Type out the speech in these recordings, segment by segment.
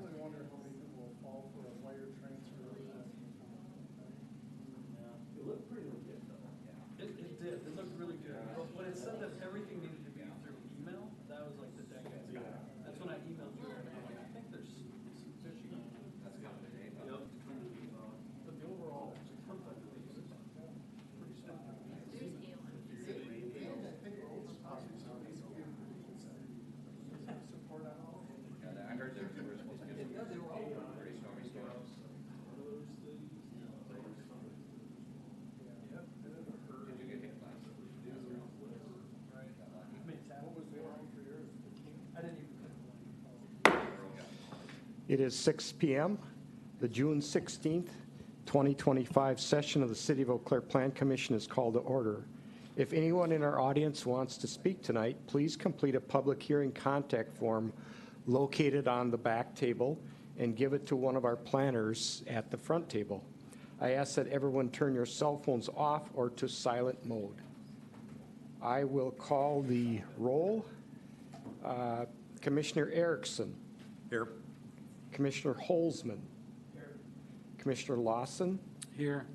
really wonder how many people will fall for a wire transfer. It looked pretty legit though. It did. It looked really good. But when it said that everything needed to be through email, that was like the decade. Yeah. That's when I emailed you and I'm like, I think there's some fishy. That's kind of the name. Yep. But the overall template is pretty simple. Support on all. Yeah, I heard there were supposed to be some pretty stormy storms. Did you get hit last? Right. I mean, What was the alarm for yours? I didn't even. It is 6 p.m., the June 16th, 2025 session of the City of Eau Claire Plan Commission is called to order. If anyone in our audience wants to speak tonight, please complete a public hearing contact form located on the back table and give it to one of our planners at the front table. I ask that everyone turn your cell phones off or to silent mode. I will call the roll. Commissioner Erickson. Here. Commissioner Holzman. Here. Commissioner Lawson. Here.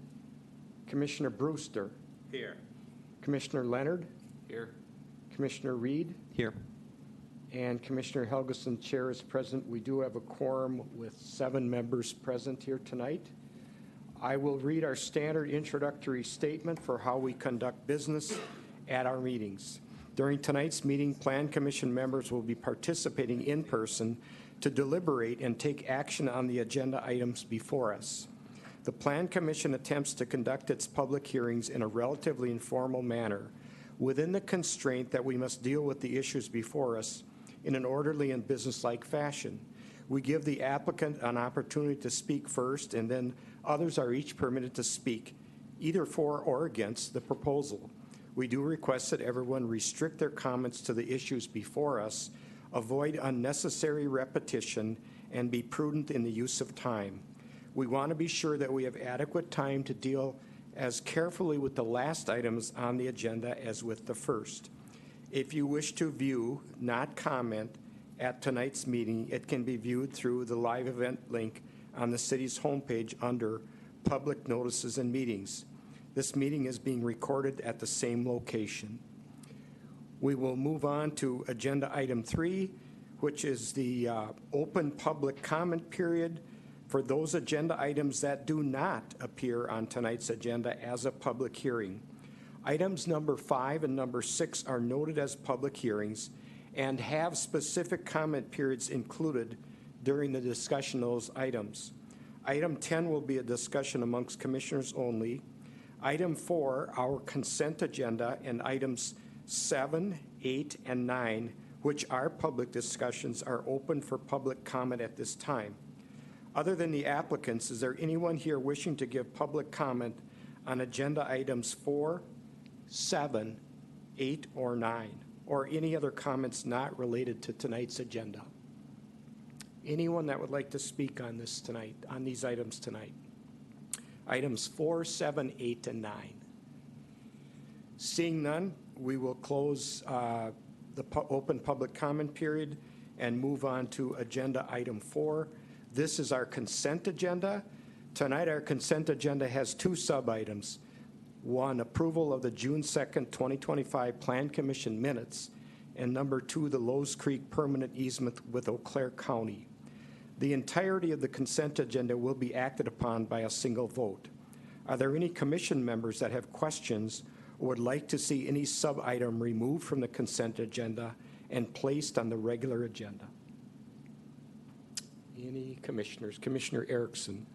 Commissioner Brewster. Here. Commissioner Leonard. Here. Commissioner Reed. Here. And Commissioner Helgeson, Chair, is present. We do have a quorum with 7 members present here tonight. I will read our standard introductory statement for how we conduct business at our meetings. During tonight's meeting, Plan Commission members will be participating in person to deliberate and take action on the agenda items before us. The Plan Commission attempts to conduct its public hearings in a relatively informal manner within the constraint that we must deal with the issues before us in an orderly and businesslike fashion. We give the applicant an opportunity to speak first, and then others are each permitted to speak, either for or against the proposal. We do request that everyone restrict their comments to the issues before us, avoid unnecessary repetition, and be prudent in the use of time. We want to be sure that we have adequate time to deal as carefully with the last items on the agenda as with the first. If you wish to view, not comment, at tonight's meeting, it can be viewed through the live event link on the city's homepage under Public Notices and Meetings. This meeting is being recorded at the same location. We will move on to agenda item 3, which is the open public comment period for those agenda items that do not appear on tonight's agenda as a public hearing. Items number 5 and number 6 are noted as public hearings and have specific comment periods included during the discussion of those items. Item 10 will be a discussion amongst commissioners only. Item 4, our consent agenda, and items 7, 8, and 9, which are public discussions, are open for public comment at this time. Other than the applicants, is there anyone here wishing to give public comment on agenda items 4, 7, 8, or 9, or any other comments not related to tonight's agenda? Anyone that would like to speak on this tonight, on these items tonight? Items 4, 7, 8, and 9. Seeing none, we will close the open public comment period and move on to agenda item 4. This is our consent agenda. Tonight, our consent agenda has 2 sub-items. 1, approval of the June 2nd, 2025 Plan Commission minutes, and number 2, the Lowe's Creek permanent easement with Eau Claire County. The entirety of the consent agenda will be acted upon by a single vote. Are there any commission members that have questions or would like to see any sub-item removed from the consent agenda and placed on the regular agenda? Any commissioners? Commissioner Erickson.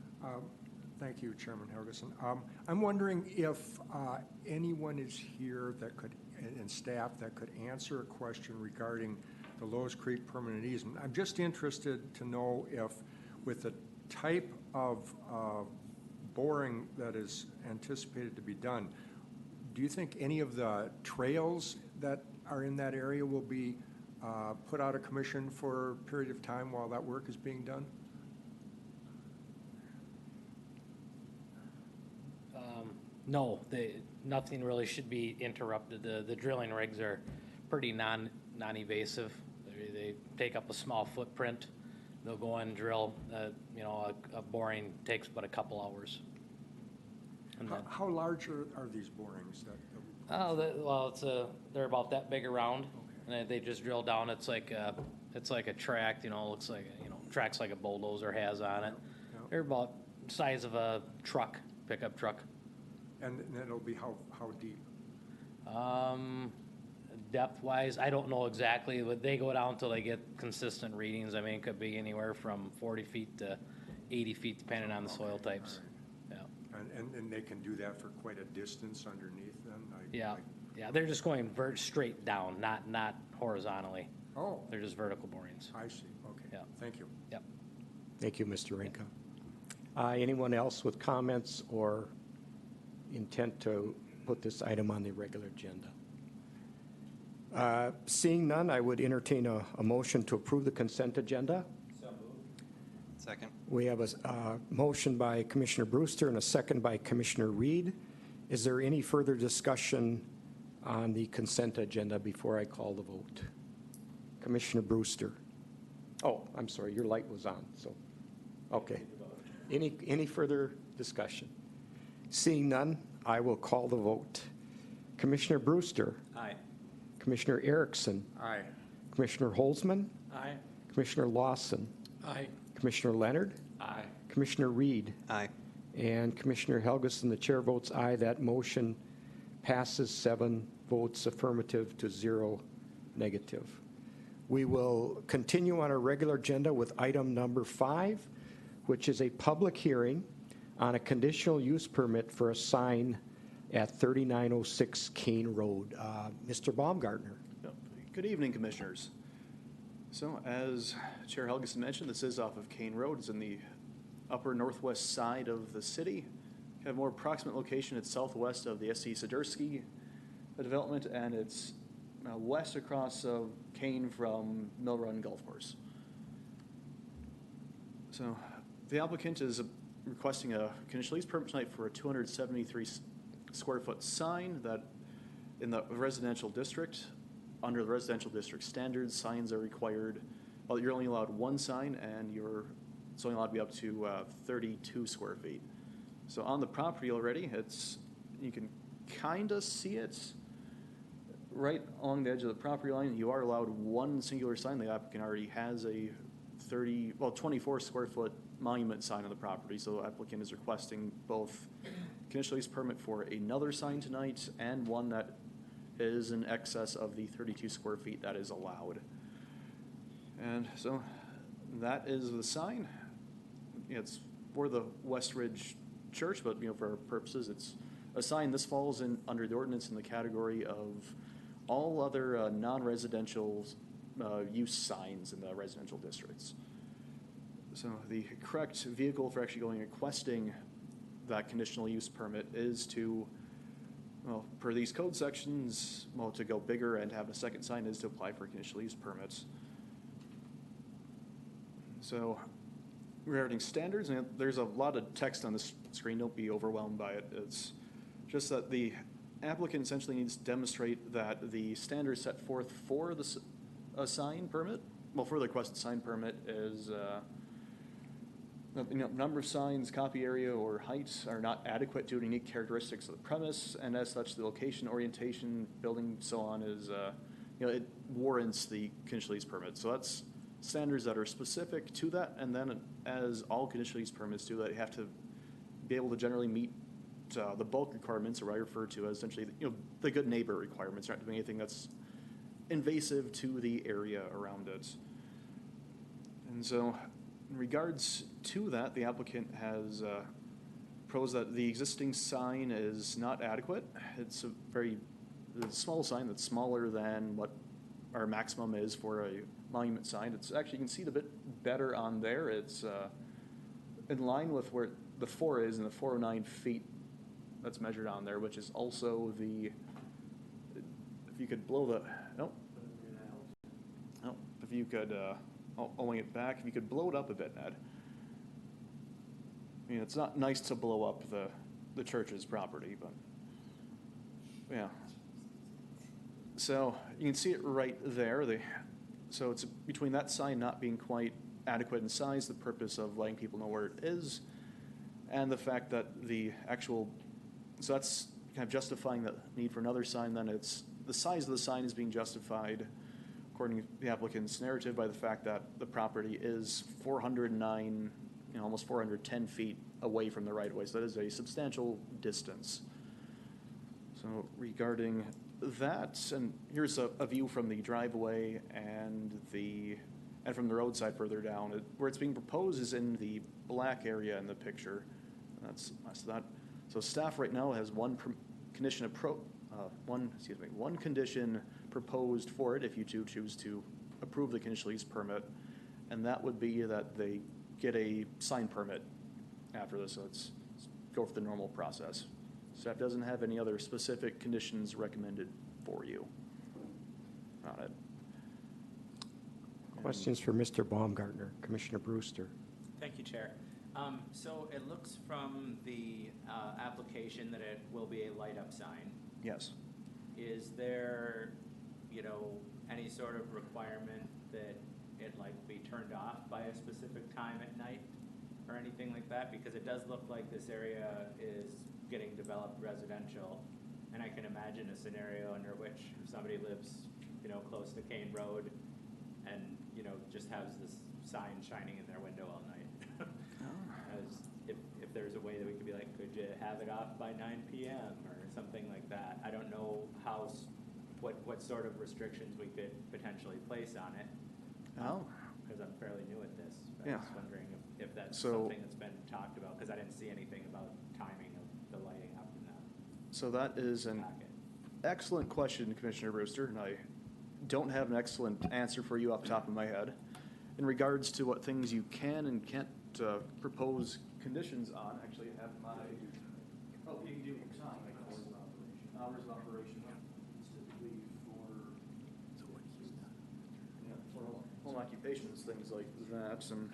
Thank you, Chairman Helgeson. I'm wondering if anyone is here that could, and staff, that could answer a question regarding the Lowe's Creek permanent easement. I'm just interested to know if, with the type of boring that is anticipated to be done, do you think any of the trails that are in that area will be put out of commission for a period of time while that work is being done? No, nothing really should be interrupted. The drilling rigs are pretty non-evasive. They take up a small footprint. They'll go in and drill. A boring takes but a couple hours. And then, How large are these borings that we they're about that big around, and they just drill down. It's like a tract. Looks like tracks like a bulldozer has on it. Yeah. They're about the size of a truck, pickup truck. And then it'll be how deep? Depth-wise, I don't know exactly, but they go down until they get consistent readings. I mean, it could be anywhere from 40 feet to 80 feet, depending on the soil types. Yeah. And they can do that for quite a distance underneath then? Yeah, they're just going straight down, not horizontally. Oh, They're just vertical borings. I see, okay. Yeah. Thank you. Yep. Thank you, Mr. Rinka. Anyone else with comments or intent to put this item on the regular agenda? Seeing none, I would entertain a motion to approve the consent agenda. Second. We have a motion by Commissioner Brewster and a second by Commissioner Reed. Is there any further discussion on the consent agenda before I call the vote? Commissioner Brewster. Oh, I'm sorry, your light was on, so, okay. Any further discussion? Seeing none, I will call the vote. Commissioner Brewster. Aye. Commissioner Erickson. Aye. Commissioner Holzman. Aye. Commissioner Lawson. Aye. Commissioner Leonard. Aye. Commissioner Reed. Aye. And Commissioner Helgeson, the chair votes aye. That motion passes 7 votes affirmative to 0 negative. We will continue on our regular agenda with item number 5, which is a public hearing on a conditional use permit for a sign at 3906 Kane Road. Mr. Baumgartner. Good evening, Commissioners. So, as Chair Helgeson mentioned, this is off of Kane Road. It's in the upper northwest side of the city. Kind of more approximate location, it's southwest of the S.C. Sidursky development, and it's west across of Kane from Mill Run Golf Course. So, the applicant is requesting a conditional use permit tonight for a 273 square foot sign that in the residential district. Under the residential district standards, signs are required. Well, you're only allowed one sign, and it's only allowed to be up to 32 square feet. So on the property already, you can kind of see it right along the edge of the property line. You are allowed one singular sign. The applicant already has a 24 square foot monument sign on the property. So the applicant is requesting both conditional use permit for another sign tonight and one that is in excess of the 32 square feet that is allowed. And so that is the sign. It's for the West Ridge Church, but for our purposes, it's a sign. This falls under the ordinance in the category of all other non-residential use signs in the residential districts. So the correct vehicle for actually going and requesting that conditional use permit is to, per these code sections, to go bigger and have a second sign is to apply for conditional use permits. So regarding standards, and there's a lot of text on the screen, don't be overwhelmed by it. It's just that the applicant essentially needs to demonstrate that the standards set forth for a sign permit, for the requested sign permit is number of signs, copy area, or heights are not adequate to the unique characteristics of the premise, and as such, the location, orientation, building, so on is, it warrants the conditional use permit. So that's standards that are specific to that, and then as all conditional use permits do that, you have to be able to generally meet the bulk requirements, or what I refer to as essentially, the good neighbor requirements, not doing anything that's invasive to the area around it. And so, in regards to that, the applicant has proposed that the existing sign is not adequate. It's a very small sign that's smaller than what our maximum is for a monument sign. It's actually, you can see it a bit better on there. It's in line with where the 4 is, and the 409 feet that's measured on there, which is also the, if you could blow the, nope. Nope, if you could, I'll lay it back, if you could blow it up a bit, Ned. I mean, it's not nice to blow up the church's property, but, yeah. So you can see it right there. So it's between that sign not being quite adequate in size, the purpose of letting people know where it is, and the fact that the actual, so that's kind of justifying the need for another sign. Then it's the size of the sign is being justified, according to the applicant's narrative, by the fact that the property is 409, almost 410 feet away from the right-of-way. So that is a substantial distance. So regarding that, and here's a view from the driveway and from the roadside further down. Where it's being proposed is in the black area in the picture. So staff right now has one condition proposed for it if you choose to approve the conditional use permit, and that would be that they get a sign permit after this. So it's go for the normal process. Staff doesn't have any other specific conditions recommended for you on it. Questions for Mr. Baumgartner, Commissioner Brewster? Thank you, Chair. So it looks from the application that it will be a light-up sign. Yes. Is there, any sort of requirement that it be turned off by a specific time at night or anything like that? Because it does look like this area is getting developed residential, and I can imagine a scenario under which somebody lives, close to Kane Road and, just has this sign shining in their window all night. As if there's a way that we could be like, could you have it off by 9 p.m. or something like that? I don't know what sort of restrictions we could potentially place on it. Because I'm fairly new at this. I was wondering if that's something that's been talked about, because I didn't see anything about timing of the lighting up in that. So that is an excellent question, Commissioner Brewster, and I don't have an excellent answer for you off the top of my head. In regards to what things you can and can't propose conditions on, actually I have my, you can do hours of operation. Typically for home occupations, things like that. And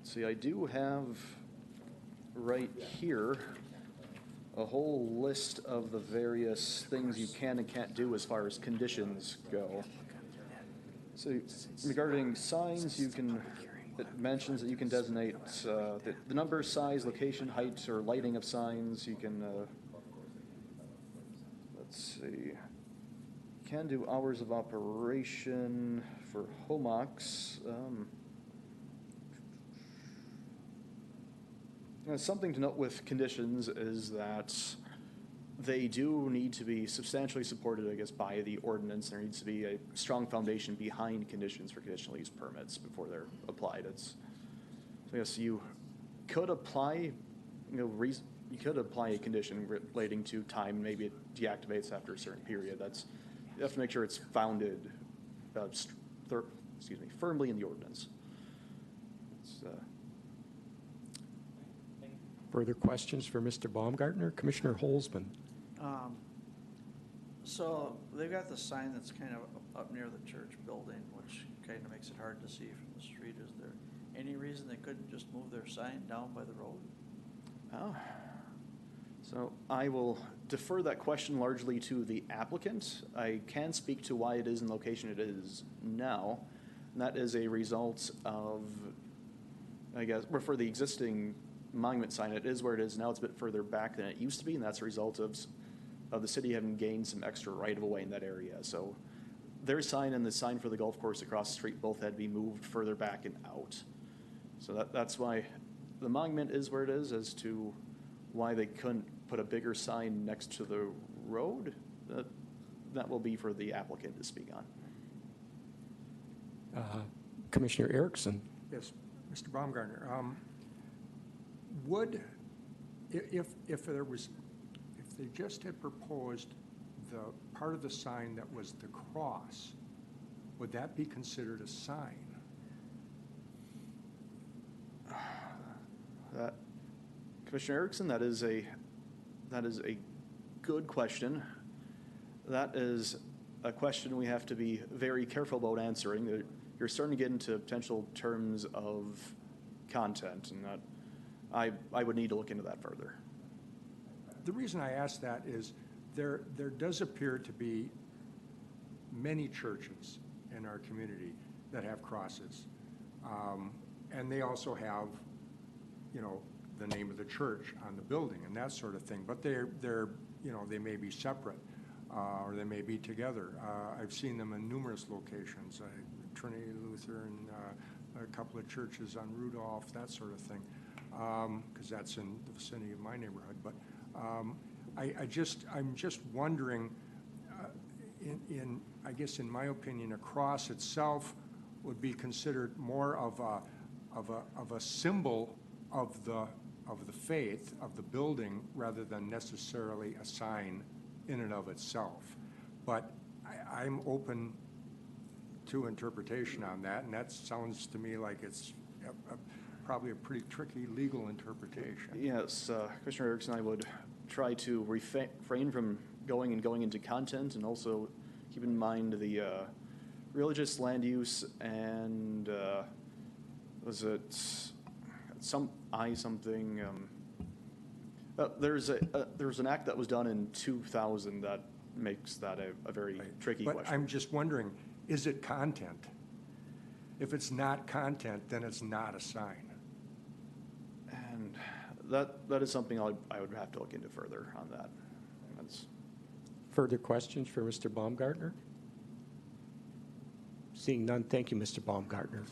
see, I do have right here a whole list of the various things you can and can't do as far as conditions go. So regarding signs, it mentions that you can designate the number, size, location, height, or lighting of signs. You can, let's see, can do hours of operation for HOMOCs. Something to note with conditions is that they do need to be substantially supported, I guess, by the ordinance. There needs to be a strong foundation behind conditions for conditional use permits before they're applied. So yes, you could apply, you could apply a condition relating to time. Maybe it deactivates after a certain period. You have to make sure it's founded, firmly in the ordinance. Further questions for Mr. Baumgartner? Commissioner Holzman? So they've got the sign that's kind of up near the church building, which kind of makes it hard to see from the street. Is there any reason they couldn't just move their sign down by the road? So I will defer that question largely to the applicant. I can speak to why it is in the location it is now, and that is a result of, I guess, for the existing monument sign, it is where it is now. It's a bit further back than it used to be, and that's a result of the city having gained some extra right-of-way in that area. So their sign and the sign for the golf course across the street both had to be moved further back and out. So that's why the monument is where it is. As to why they couldn't put a bigger sign next to the road, that will be for the applicant to speak on. Commissioner Erickson? Yes, Mr. Baumgartner. If they just had proposed the part of the sign that was the cross, would that be considered a sign? Commissioner Erickson, that is a good question. That is a question we have to be very careful about answering. You're starting to get into potential terms of content, and that I would need to look into that further. The reason I ask that is there does appear to be many churches in our community that have crosses. And they also have, you know, the name of the church on the building and that sort of thing. But they're you know, they may be separate or they may be together. I've seen them in numerous locations, Trinity Lutheran, a couple of churches on Rudolph, that sort of thing, because that's in the vicinity of my neighborhood. But I'm just wondering, I guess in my opinion, a cross itself would be considered more of a symbol of the faith of the building rather than necessarily a sign in and of itself. But I'm open to interpretation on that, and that sounds to me like it's probably a pretty tricky legal interpretation. Yes, Commissioner Erickson, I would try to refrain from going into content, and also keep in mind the religious land use and was it something? There's an act that was done in 2000 that makes that a very tricky But question. I'm just wondering, is it content? If it's not content, then it's not a sign. And that is something I would have to look into further on that. Further questions for Mr. Baumgartner? Seeing none, thank you, Mr. Baumgartner.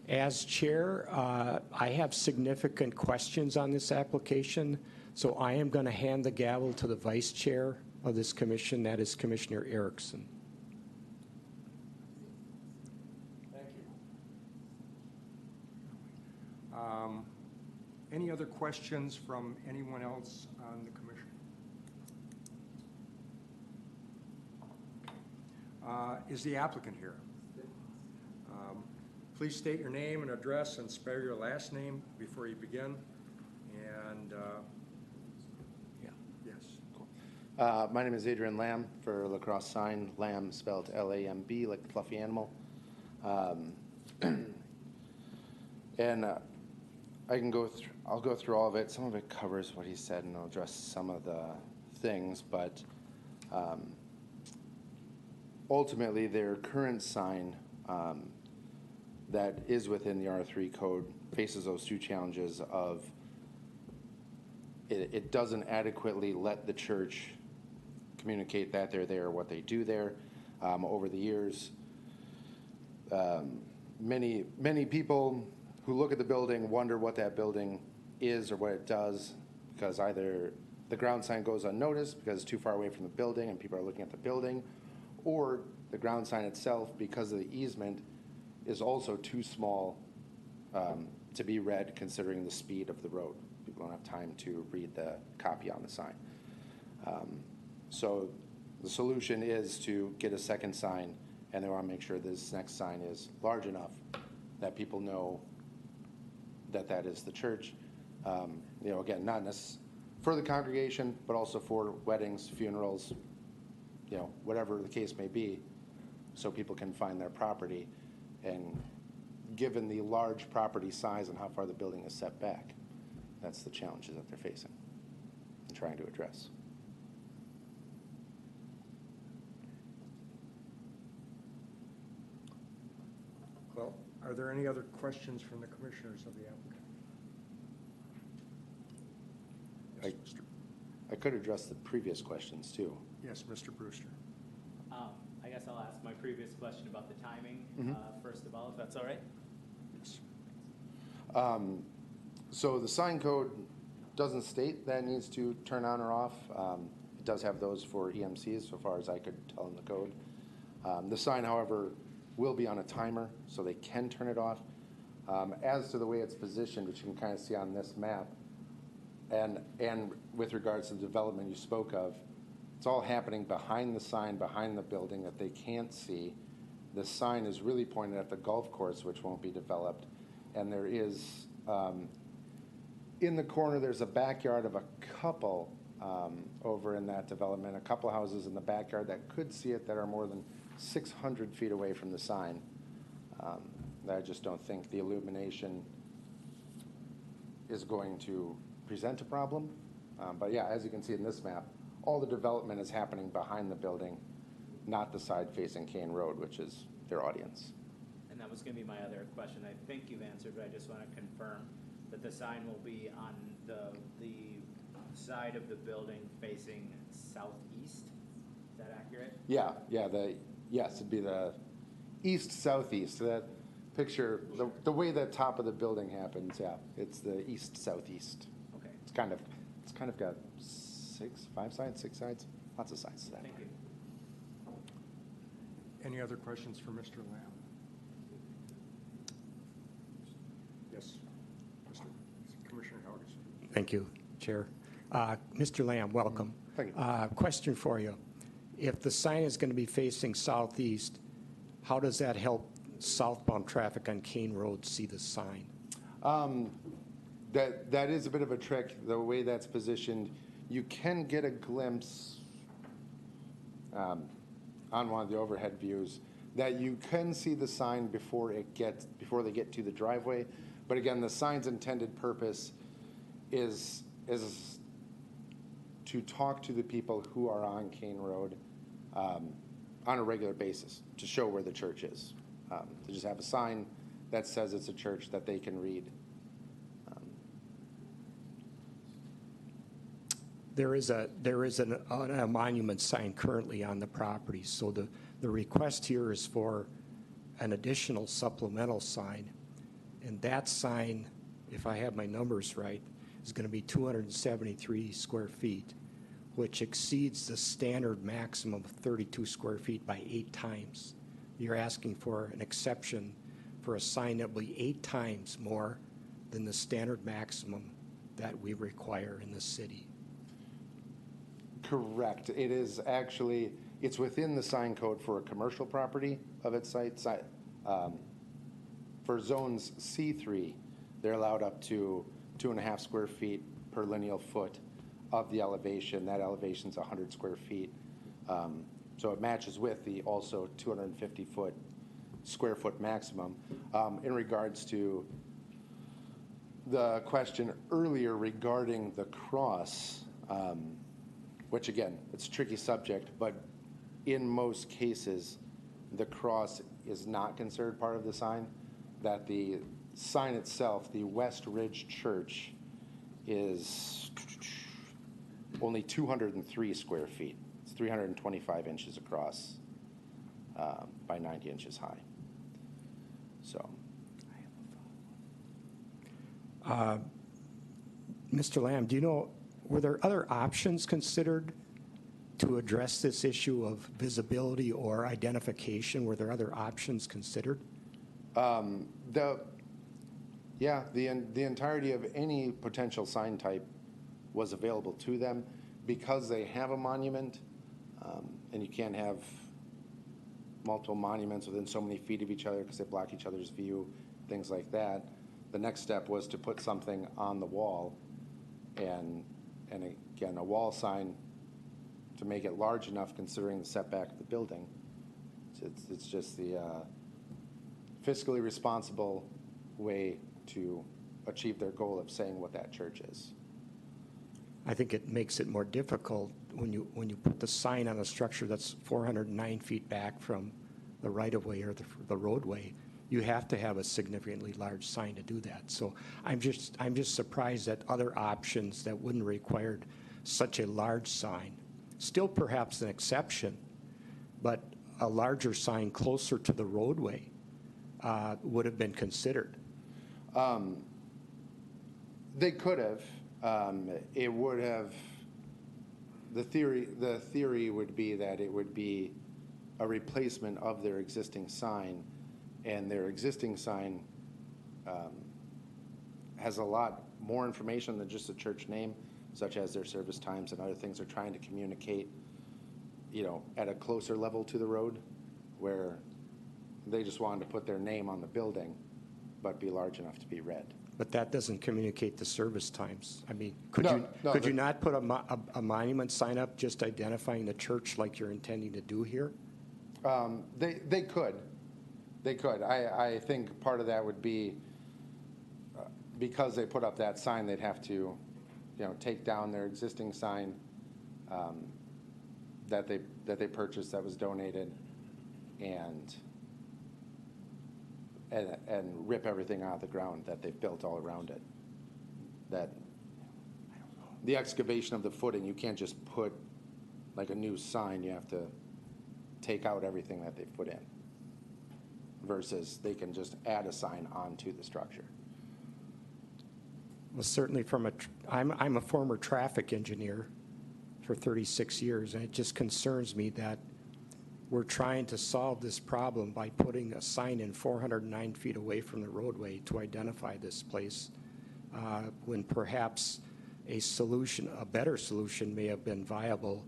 As chair, I have significant questions on this application, so I am going to hand the gavel to the vice chair of this commission, that is Commissioner Erickson. Thank you. Any other questions from anyone else on the commission? Is the applicant here? Please state your name and address and spell your last name before you begin. And, yes. My name is Adrian Lamb for La Crosse Sign, Lamb spelled L-A-M-B, like the fluffy animal. And I can go through, I'll go through all of it. Some of it covers what he said, and I'll address some of the things, but ultimately their current sign that is within the R3 code faces those two challenges of it doesn't adequately let the church communicate that they're there, what they do there. Over the years, many people who look at the building wonder what that building is or what it does, because either the ground sign goes unnoticed because it's too far away from the building and people are looking at the building, or the ground sign itself, because of the easement, is also too small to be read considering the speed of the road. People don't have time to read the copy on the sign. So the solution is to get a second sign, and they want to make sure this next sign is large enough that people know that that is the church. You know, again, not necessarily for the congregation, but also for weddings, funerals, you know, whatever the case may be, so people can find their property. And given the large property size and how far the building is set back, that's the challenges that they're facing and trying to address. Well, are there any other questions from the commissioners of the applicant? Yes, I could address the previous questions too. Yes, Mr. Brewster. I guess I'll ask my previous question about the timing, first of all, if that's all right? Yes. So the sign code doesn't state that it needs to turn on or off. It does have those for EMCs, so far as I could tell in the code. The sign, however, will be on a timer, so they can turn it off. As to the way it's positioned, which you can kind of see on this map, and with regards to the development you spoke of, it's all happening behind the sign, behind the building that they can't see. The sign is really pointed at the golf course, which won't be developed. And there is in the corner, there's a backyard of a couple over in that development, a couple houses in the backyard that could see it that are more than 600 feet away from the sign. I just don't think the illumination is going to present a problem. But yeah, as you can see in this map, all the development is happening behind the building, not the side facing Kane Road, which is their audience. And that was gonna be my other question. I think you've answered, but I just wanna confirm that the sign will be on the side of the building facing southeast. Is that accurate? Yeah, yes, it'd be the east-southeast. That picture, the way the top of the building happens, yeah, it's the east-southeast. Okay, It's kind of got five sides, six sides, lots of sides to that. thank you. Any other questions for Mr. Lamb? Yes, Commissioner Helgeson. Thank you, Chair. Mr. Lamb, welcome. Thank you. Question for you. If the sign is going to be facing southeast, how does that help southbound traffic on Kane Road see the sign? That is a bit of a trick, the way that's positioned. You can get a glimpse on one of the overhead views that you can see the sign before they get to the driveway. But again, the sign's intended purpose is to talk to the people who are on Kane Road on a regular basis, to show where the church is. To just have a sign that says it's a church that they can read. There is a monument sign currently on the property, so the request here is for an additional supplemental sign. And that sign, if I have my numbers right, is going to be 273 square feet, which exceeds the standard maximum of 32 square feet by 8 times. You're asking for an exception for a sign that will be 8 times more than the standard maximum that we require in the city. Correct. It is actually, it's within the sign code for a commercial property of its site. For zones C3, they're allowed up to 2.5 square feet per lineal foot of the elevation. That elevation's 100 square feet. So it matches with the also 250 square foot maximum. In regards to the question earlier regarding the cross, which again, it's a tricky subject, but in most cases, the cross is not considered part of the sign. That the sign itself, the West Ridge Church, is only 203 square feet. It's 325 inches across by 90 inches high. So. Mr. Lamb, do you know, were there other options considered to address this issue of visibility or identification? Were there other options considered? The entirety of any potential sign type was available to them because they have a monument, and you can't have multiple monuments within so many feet of each other because they block each other's view, things like that. The next step was to put something on the wall, and again, a wall sign to make it large enough considering the setback of the building. It's just the fiscally responsible way to achieve their goal of saying what that church is. I think it makes it more difficult when you put the sign on a structure that's 409 feet back from the right-of-way or the roadway. You have to have a significantly large sign to do that. So I'm just surprised at other options that wouldn't require such a large sign. Still perhaps an exception, but a larger sign closer to the roadway would have been considered. They could have. It would have. The theory would be that it would be a replacement of their existing sign, and their existing sign has a lot more information than just a church name, such as their service times and other things they're trying to communicate, at a closer level to the road, where they just wanted to put their name on the building, but be large enough to be read. But that doesn't communicate the service times. I mean, could No, you, no, could you the- not put a monument sign up just identifying the church like you're intending to do here? They could. They could. I think part of that would be, because they put up that sign, they'd have to, take down their existing sign that they purchased that was donated and rip everything out of the ground that they've built all around it. That the excavation of the footing, you can't just put like a new sign, you have to take out everything that they've put in, versus they can just add a sign onto the structure. Well, certainly I'm a former traffic engineer for 36 years, and it just concerns me that we're trying to solve this problem by putting a sign in 409 feet away from the roadway to identify this place, when perhaps a better solution may have been viable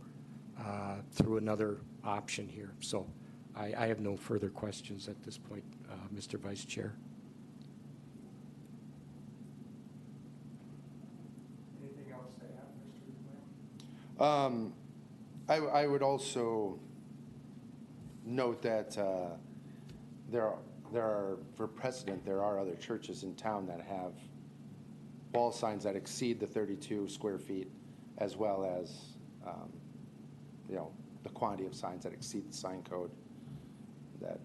through another option here. So I have no further questions at this point, Mr. Vice Chair. Anything else to add, Mr. Lamb? I would also note that there are, for precedent, there are other churches in town that have wall signs that exceed the 32 square feet, as well as, the quantity of signs that exceed the sign code that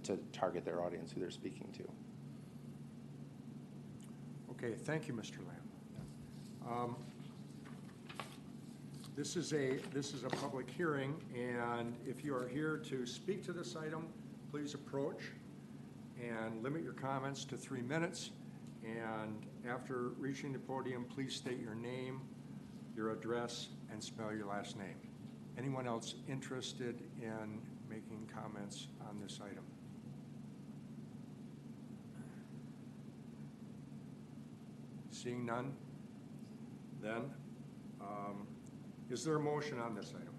to target their audience who they're speaking to. Okay, thank you, Mr. Lamb. This is a public hearing, and if you are here to speak to this item, please approach and limit your comments to 3 minutes. And after reaching the podium, please state your name, your address, and spell your last name. Anyone else interested in making comments on this item? Seeing none, then, is there a motion on this item?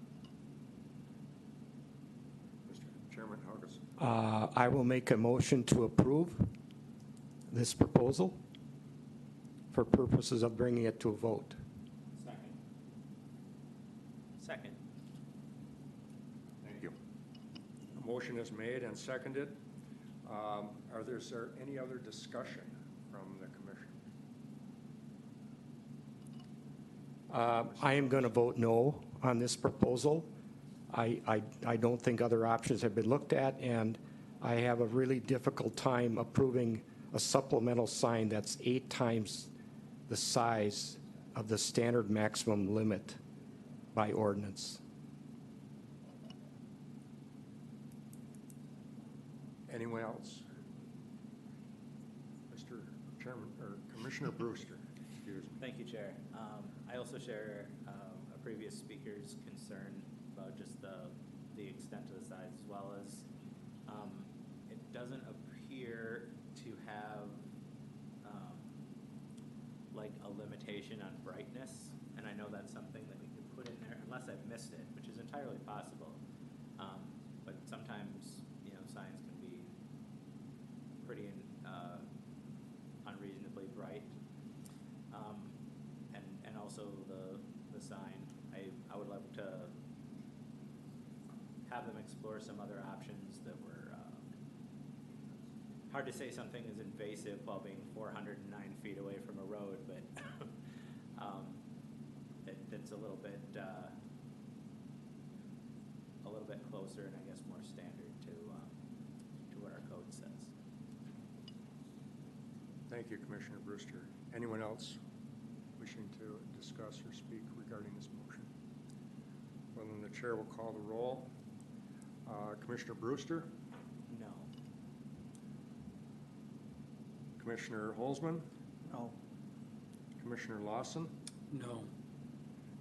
Mr. Chairman Helgeson. I will make a motion to approve this proposal for purposes of bringing it to a vote. Second. Thank you. A motion is made and seconded. Is there any other discussion from the commission? I am going to vote no on this proposal. I don't think other options have been looked at, and I have a really difficult time approving a supplemental sign that's 8 times the size of the standard maximum limit by ordinance. Anyone else? Mr. Chairman, or Commissioner Brewster, excuse me. Thank you, Chair. I also share a previous speaker's concern about just the extent of the size, as well as it doesn't appear to have like a limitation on brightness, and I know that's something that we could put in there, unless I've missed it, which is entirely possible. But sometimes, signs can be pretty unreasonably bright. And also the sign, I would love to have them explore some other options that were, hard to say something is invasive while being 409 feet away from a road, but that's a little bit closer and I guess more standard to what our code says. Thank you, Commissioner Brewster. Anyone else wishing to discuss or speak regarding this motion? Well, then the chair will call the roll. Commissioner Brewster? No. Commissioner Holzman? No. Commissioner Lawson? No.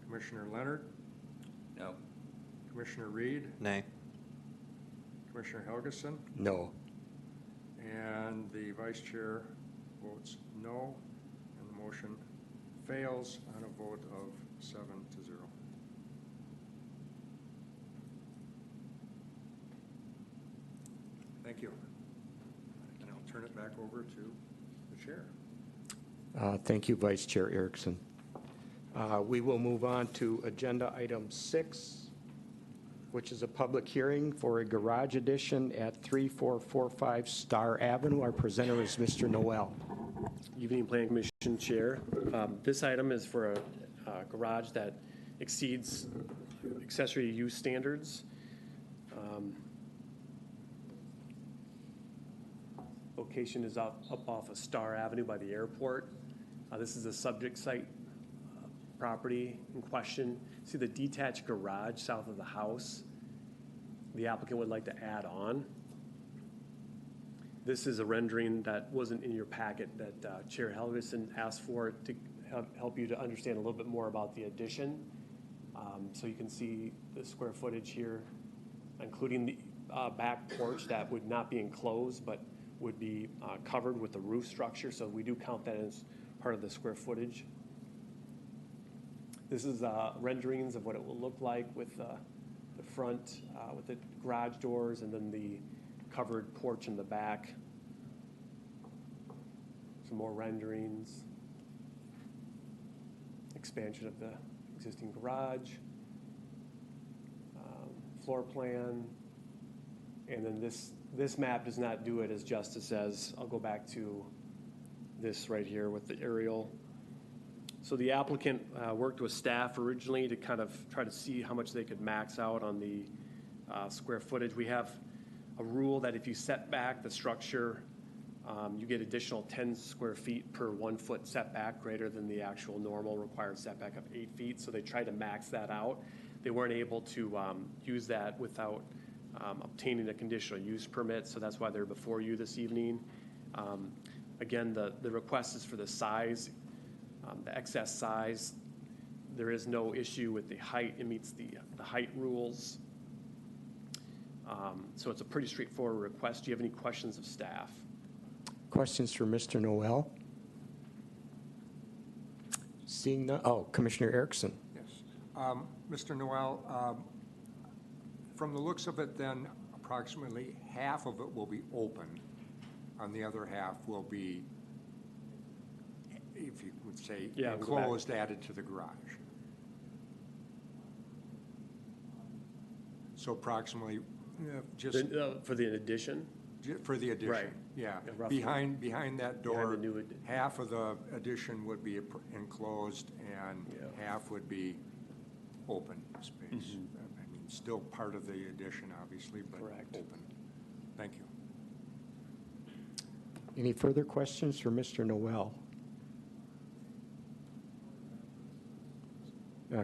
Commissioner Leonard? No. Commissioner Reed? Nay. Commissioner Helgeson? No. And the vice chair votes no, and the motion fails on a vote of 7-0. Thank you. And I'll turn it back over to the chair. Thank you, Vice Chair Erickson. We will move on to Agenda Item 6, which is a public hearing for a garage addition at 3445 Star Avenue. Our presenter is Mr. Noel. Evening Plan Commission Chair. This item is for a garage that exceeds accessory use standards. Location is up off of Star Avenue by the airport. This is a subject site property in question. See the detached garage south of the house? The applicant would like to add on. This is a rendering that wasn't in your packet that Chair Helgeson asked for to help you to understand a little bit more about the addition. So you can see the square footage here, including the back porch that would not be enclosed, but would be covered with the roof structure. So we do count that as part of the square footage. This is renderings of what it will look like with the front, with the garage doors, and then the covered porch in the back. Some more renderings. Expansion of the existing garage. Floor plan. And then this map does not do it as justice as, I'll go back to this right here with the aerial. So the applicant worked with staff originally to kind of try to see how much they could max out on the square footage. We have a rule that if you set back the structure, you get additional 10 square feet per 1 foot setback greater than the actual normal required setback of 8 feet. So they tried to max that out. They weren't able to use that without obtaining a conditional use permit. So that's why they're before you this evening. Again, the request is for the size, the excess size. There is no issue with the height. It meets the height rules. So it's a pretty straightforward request. Do you have any questions of staff? Questions for Mr. Noel? Seeing none, Commissioner Erickson. Yes. Mr. Noel, from the looks of it then, approximately half of it will be open. On the other half will be, if you would say, Yeah, enclosed, added to the garage. So approximately, just For the addition? for the addition. Right. Yeah. Yeah, roughly. Behind that door, Behind the new half of the addition would be enclosed and Yeah. half would be open space. I mean, still part of the addition, obviously, but Correct. open. Thank you. Any further questions for Mr. Noel?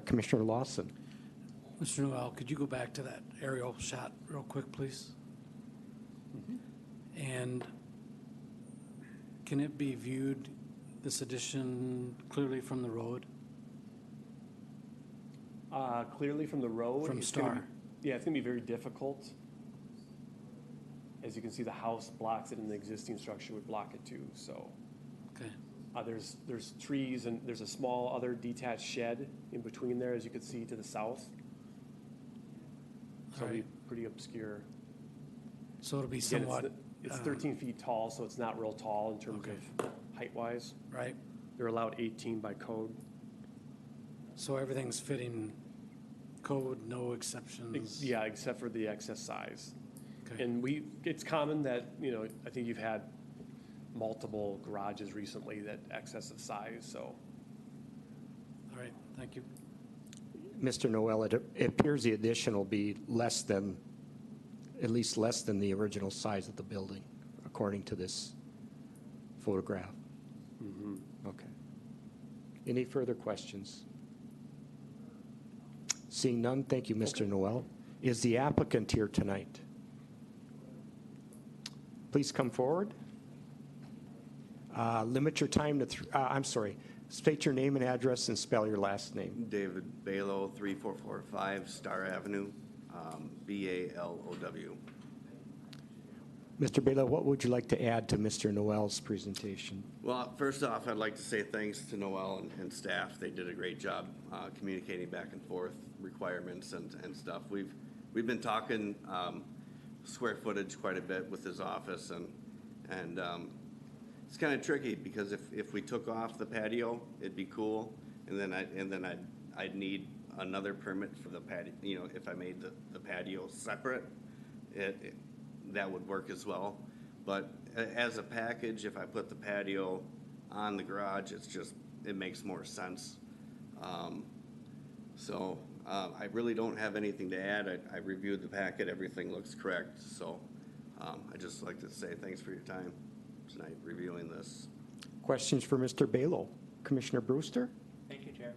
Commissioner Lawson. Mr. Noel, could you go back to that aerial shot real quick, please? And can it be viewed, this addition, clearly from the road? Clearly from the road. From it's gonna Star. be- Yeah, it's gonna be very difficult. As you can see, the house blocks it and the existing structure would block it too, so. Okay, There's trees and there's a small other detached shed in between there, as you can see to the south. So it'll be Alright. pretty obscure. so it'll be Again, somewhat, it's 13 feet tall, so it's not real tall in terms Okay. of height-wise. right? They're allowed 18 by code. So everything's fitting code, no exceptions? Yeah, except for the excess size. Okay. And it's common that, I think you've had multiple garages recently that excessive size, so. All right, thank you. Mr. Noel, it appears the addition will be at least less than the original size of the building, according to this photograph. Okay. Any further questions? Seeing none, thank you, Mr. Noel. Is the applicant here tonight? Please come forward. Limit your time to, state your name and address and spell your last name. David Balow, 3445 Star Avenue, B-A-L-O-W. Mr. Bela, what would you like to add to Mr. Noel's presentation? Well, first off, I'd like to say thanks to Noel and staff. They did a great job communicating back and forth requirements and stuff. We've been talking square footage quite a bit with his office, and it's kind of tricky, because if we took off the patio, it'd be cool, and then I'd need another permit for the patio, you know, if I made the patio separate, that would work as well. But as a package, if I put the patio on the garage, it makes more sense. I really don't have anything to add. I reviewed the packet, everything looks correct, so I'd just like to say thanks for your time tonight reviewing this. Questions for Mr. Balo? Commissioner Brewster? Thank you, Chair.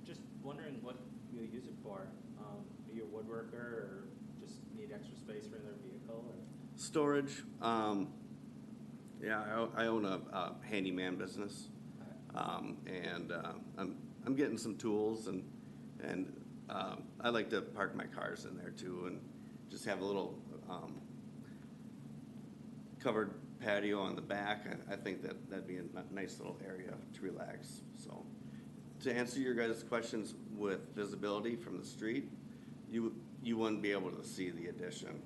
Just wondering what you use it for. Are you a woodworker or just need extra space for their vehicle? Or? Storage, yeah, I own a handyman business, and I'm getting some tools, and I like to park my cars in there too, and just have a little covered patio on the back. I think that'd be a nice little area to relax. So, to answer your guys' questions with visibility from the street, you wouldn't be able to see the addition.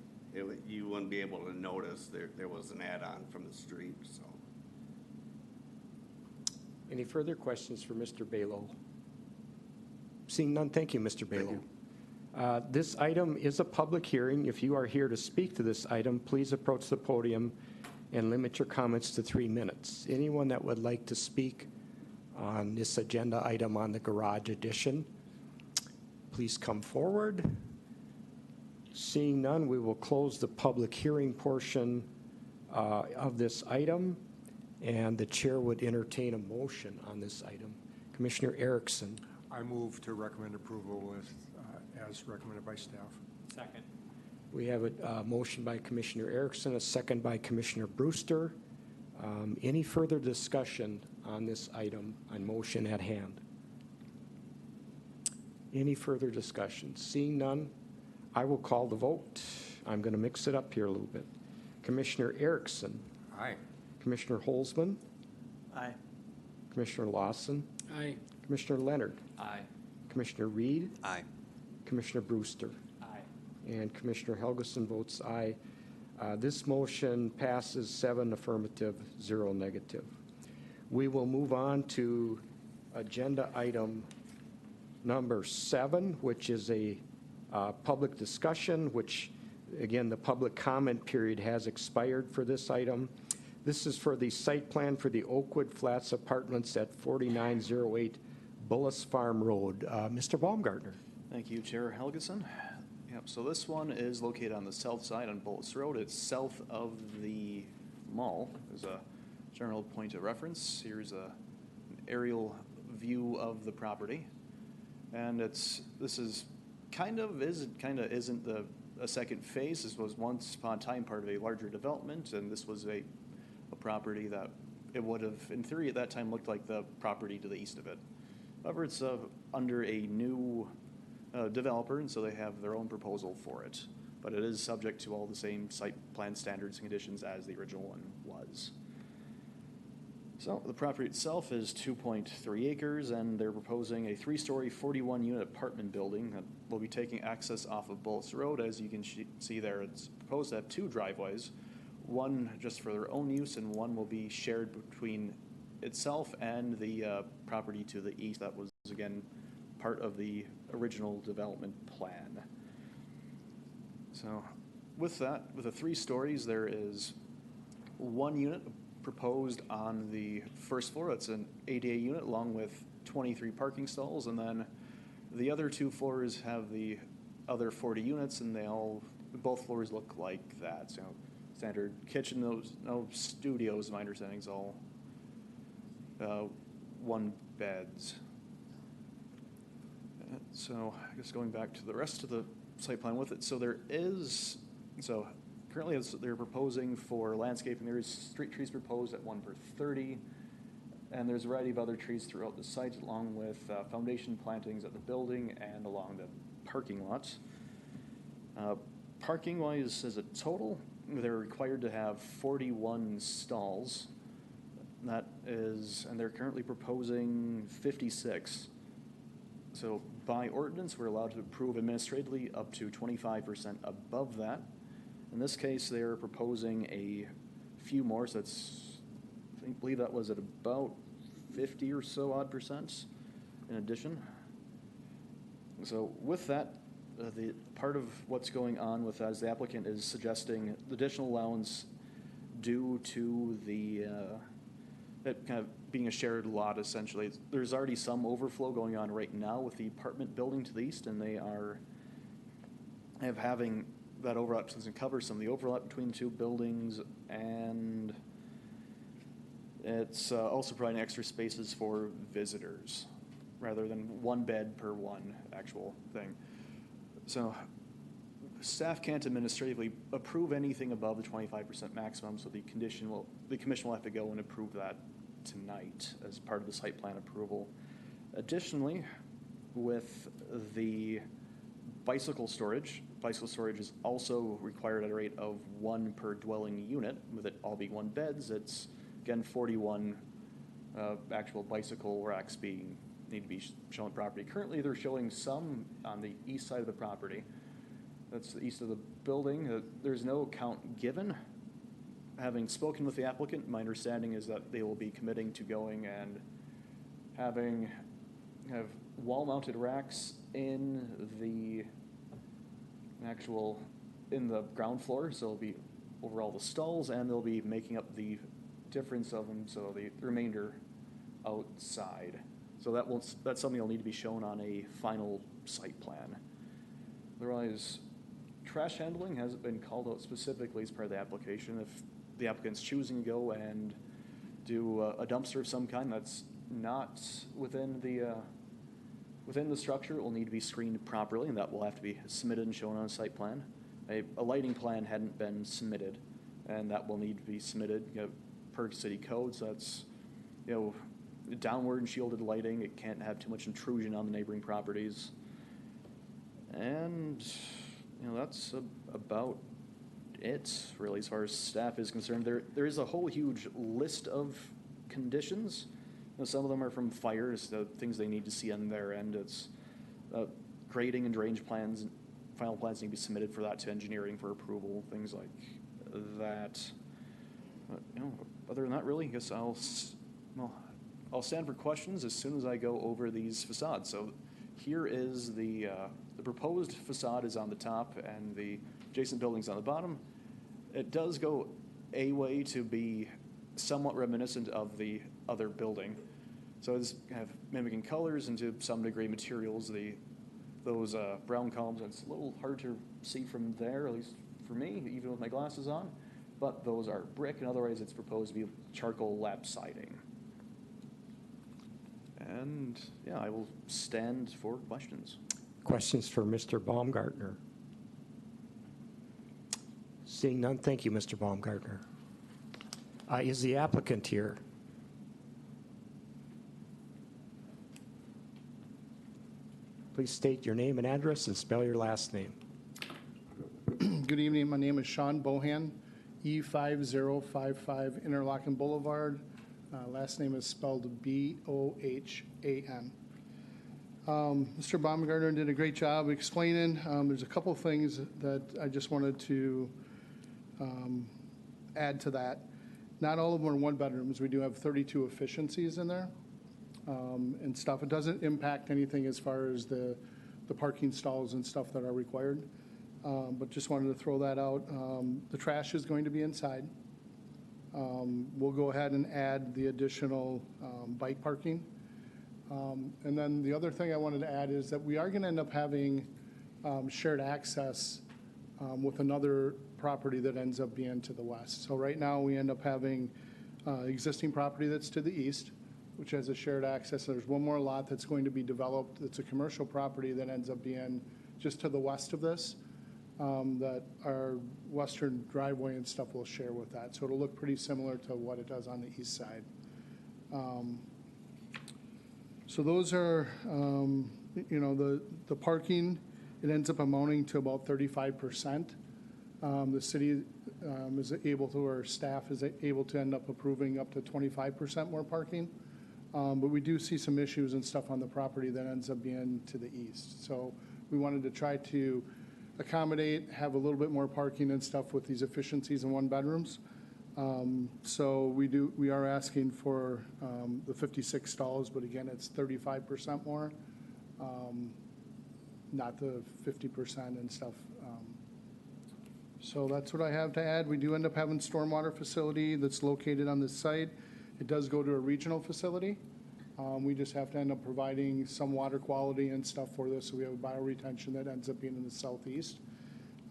You wouldn't be able to notice there was an add-on from the street. So, Any further questions for Mr. Balo? Seeing none, thank you, Mr. Balo. This item is a public hearing. If you are here to speak to this item, please approach the podium and limit your comments to 3 minutes. Anyone that would like to speak on this agenda item on the garage addition, please come forward. Seeing none, we will close the public hearing portion of this item, and the chair would entertain a motion on this item. Commissioner Erickson. I move to recommend approval with, as recommended by staff. Second. We have a motion by Commissioner Erickson, a second by Commissioner Brewster. Any further discussion on this item on motion at hand? Any further discussion? Seeing none, I will call the vote. I'm going to mix it up here a little bit. Commissioner Erickson. Aye. Commissioner Holzman. Aye. Commissioner Lawson. Aye. Commissioner Leonard. Aye. Commissioner Reed. aye. Commissioner Brewster. Aye. And Commissioner Helgeson votes aye. This motion passes 7 affirmative, 0 negative. We will move on to agenda item number 7, which is a public discussion, which, again, the public comment period has expired for this item. This is for the site plan for the Oakwood Flats Apartments at 4908 Bullis Farm Road. Mr. Baumgartner. Thank you, Chair Helgeson. Yep, so this one is located on the south side on Bullis Road. It's south of the mall. There's a general point of reference. Here's an aerial view of the property. And this is kind of isn't a second phase. This was once upon a time part of a larger development, and this was a property that it would have, in theory at that time, looked like the property to the east of it. However, it's under a new developer, and so they have their own proposal for it. But it is subject to all the same site plan standards and conditions as the original one was. So the property itself is 2.3 acres, and they're proposing a 3-story, 41-unit apartment building that will be taking access off of Bullis Road. As you can see there, it's proposed to have 2 driveways, one just for their own use, and one will be shared between itself and the property to the east that was, again, part of the original development plan. So with that, with the 3 stories, there is 1 unit proposed on the first floor. It's an ADA unit along with 23 parking stalls, and then the other 2 floors have the other 40 units, and both floors look like that. So standard kitchen, no studios, my understanding is all 1 beds. So I guess going back to the rest of the site plan with it, so currently they're proposing for landscaping, there is street trees proposed at 1 per 30, and there's a variety of other trees throughout the site, along with foundation plantings at the building and along the parking lot. Parking-wise, as a total, they're required to have 41 stalls. That is, and they're currently proposing 56. So by ordinance, we're allowed to approve administratively up to 25% above that. In this case, they're proposing a few more, so it's believe that was at about 50 or so odd percent in addition. So with that, the part of what's going on with that is the applicant is suggesting additional allowance due to the, it kind of being a shared lot essentially. There's already some overflow going on right now with the apartment building to the east, and they are having that overlap doesn't cover some of the overlap between the two buildings, and it's also providing extra spaces for visitors rather than one bed per one actual thing. So staff can't administratively approve anything above the 25% maximum, so the commission will have to go and approve that tonight as part of the site plan approval. Additionally, with the bicycle storage is also required at a rate of 1 per dwelling unit, with it all being 1 beds. It's, again, 41 actual bicycle racks need to be shown on property. Currently, they're showing some on the east side of the property. That's the east of the building. There's no count given. Having spoken with the applicant, my understanding is that they will be committing to going and have wall-mounted racks in the ground floor, so it'll be over all the stalls, and they'll be making up the difference of them, so the remainder outside. So that's something that'll need to be shown on a final site plan. Otherwise, trash handling hasn't been called out specifically as part of the application. If the applicant's choosing to go and do a dumpster of some kind that's not within the structure, it will need to be screened properly, and that will have to be submitted and shown on a site plan. A lighting plan hadn't been submitted, and that will need to be submitted per city code. So that's downward and shielded lighting. It can't have too much intrusion on the neighboring properties, and that's about it really as far as staff is concerned. There is a whole huge list of conditions. Some of them are from fires, the things they need to see on their end. It's grading and drainage plans, final plans need to be submitted for that to engineering for approval, things like that. Other than that, really, I guess I'll stand for questions as soon as I go over these facades. So here is the proposed facade is on the top and the adjacent building's on the bottom. It does go a way to be somewhat reminiscent of the other building. So it's kind of mimicking colors and to some degree materials. Those brown columns, it's a little hard to see from there, at least for me, even with my glasses on. But those are brick, and otherwise it's proposed to be charcoal lap siding. And yeah, I will stand for questions. Questions for Mr. Baumgartner? Seeing none, thank you, Mr. Baumgartner. Is the applicant here? Please state your name and address and spell your last name. Good evening. My name is Sean Bohan, E5055 Interlochen Boulevard. Last name is spelled B-O-H-A-N. Mr. Baumgartner did a great job explaining. There's a couple things that I just wanted to add to that. Not all of them are one bedrooms. We do have 32 efficiencies in there and stuff. It doesn't impact anything as far as the parking stalls and stuff that are required. But just wanted to throw that out. The trash is going to be inside. We'll go ahead and add the additional bike parking. And then the other thing I wanted to add is that we are going to end up having shared access with another property that ends up being to the west. So right now we end up having existing property that's to the east, which has a shared access. There's one more lot that's going to be developed. It's a commercial property that ends up being just to the west of this. That our western driveway and stuff will share with that. So it'll look pretty similar to what it does on the east side. So those are, the parking, it ends up amounting to about 35%. The city is able to, or staff is able to end up approving up to 25% more parking. But we do see some issues and stuff on the property that ends up being to the east. So we wanted to try to accommodate, have a little bit more parking and stuff with these efficiencies in one bedrooms. So we are asking for the 56 stalls, but again, it's 35% more, not the 50% and stuff. So that's what I have to add. We do end up having stormwater facility that's located on this site. It does go to a regional facility. We just have to end up providing some water quality and stuff for this. So we have a bioretention that ends up being in the southeast.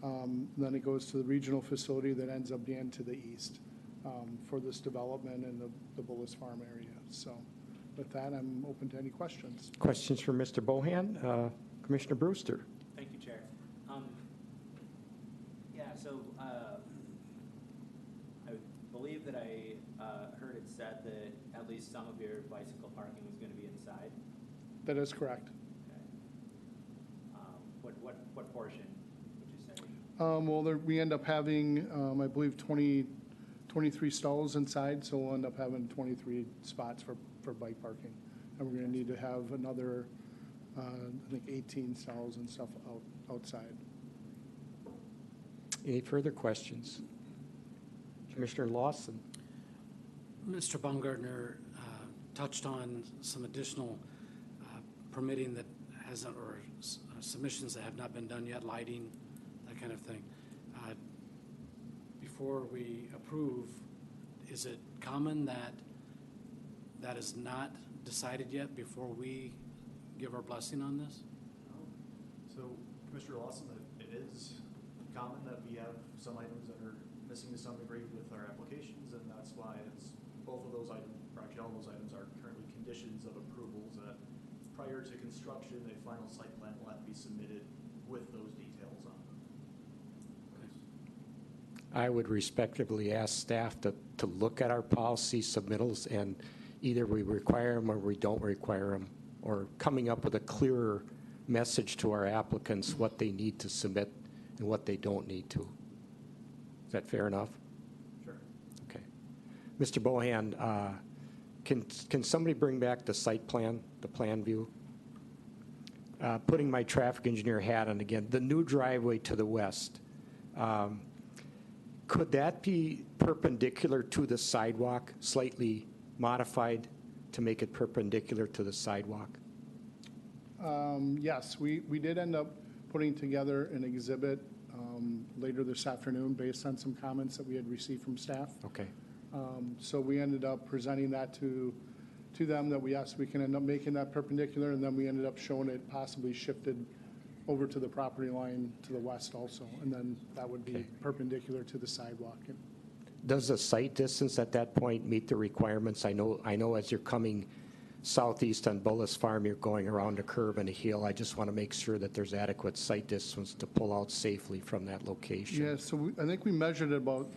Then it goes to the regional facility that ends up being to the east for this development in the Bullis Farm area. So with that, I'm open to any questions. Questions for Mr. Bohan? Commissioner Brewster? Thank you, Chair. Yeah, so I believe that I heard it said that at least some of your bicycle parking was going to be inside. That is correct. Okay. What portion would you say? Well, we end up having, I believe, 23 stalls inside, so we'll end up having 23 spots for bike parking. And we're going to need to have another, I think, 18 stalls and stuff outside. Any further questions? Commissioner Lawson? Mr. Baumgartner touched on some additional permitting that hasn't, or submissions that have not been done yet, lighting, that kind of thing. Before we approve, is it common that that is not decided yet before we give our blessing on this? So, Commissioner Lawson, it is common that we have some items that are missing to some degree with our applications, and that's why it's both of those items, or actually all those items, are currently conditions of approvals that prior to construction, a final site plan will have to be submitted with those details on them. I would respectfully ask staff to look at our policy submittals, and either we require them or we don't require them, or coming up with a clearer message to our applicants what they need to submit and what they don't need to. Is that fair enough? Sure. Okay. Mr. Bohan, can somebody bring back the site plan, the plan view? Putting my traffic engineer hat on again, the new driveway to the west, could that be perpendicular to the sidewalk, slightly modified to make it perpendicular to the sidewalk? Yes, we did end up putting together an exhibit later this afternoon based on some comments that we had received from staff. Okay. So we ended up presenting that to them, that we can end up making that perpendicular, and then we ended up showing it possibly shifted over to the property line to the west also, and then that would be Okay. perpendicular to the sidewalk. Does the site distance at that point meet the requirements? I know as you're coming southeast on Bullis Farm, you're going around a curve and a hill. I just want to make sure that there's adequate site distance to pull out safely from that location. Yeah, so I think we measured about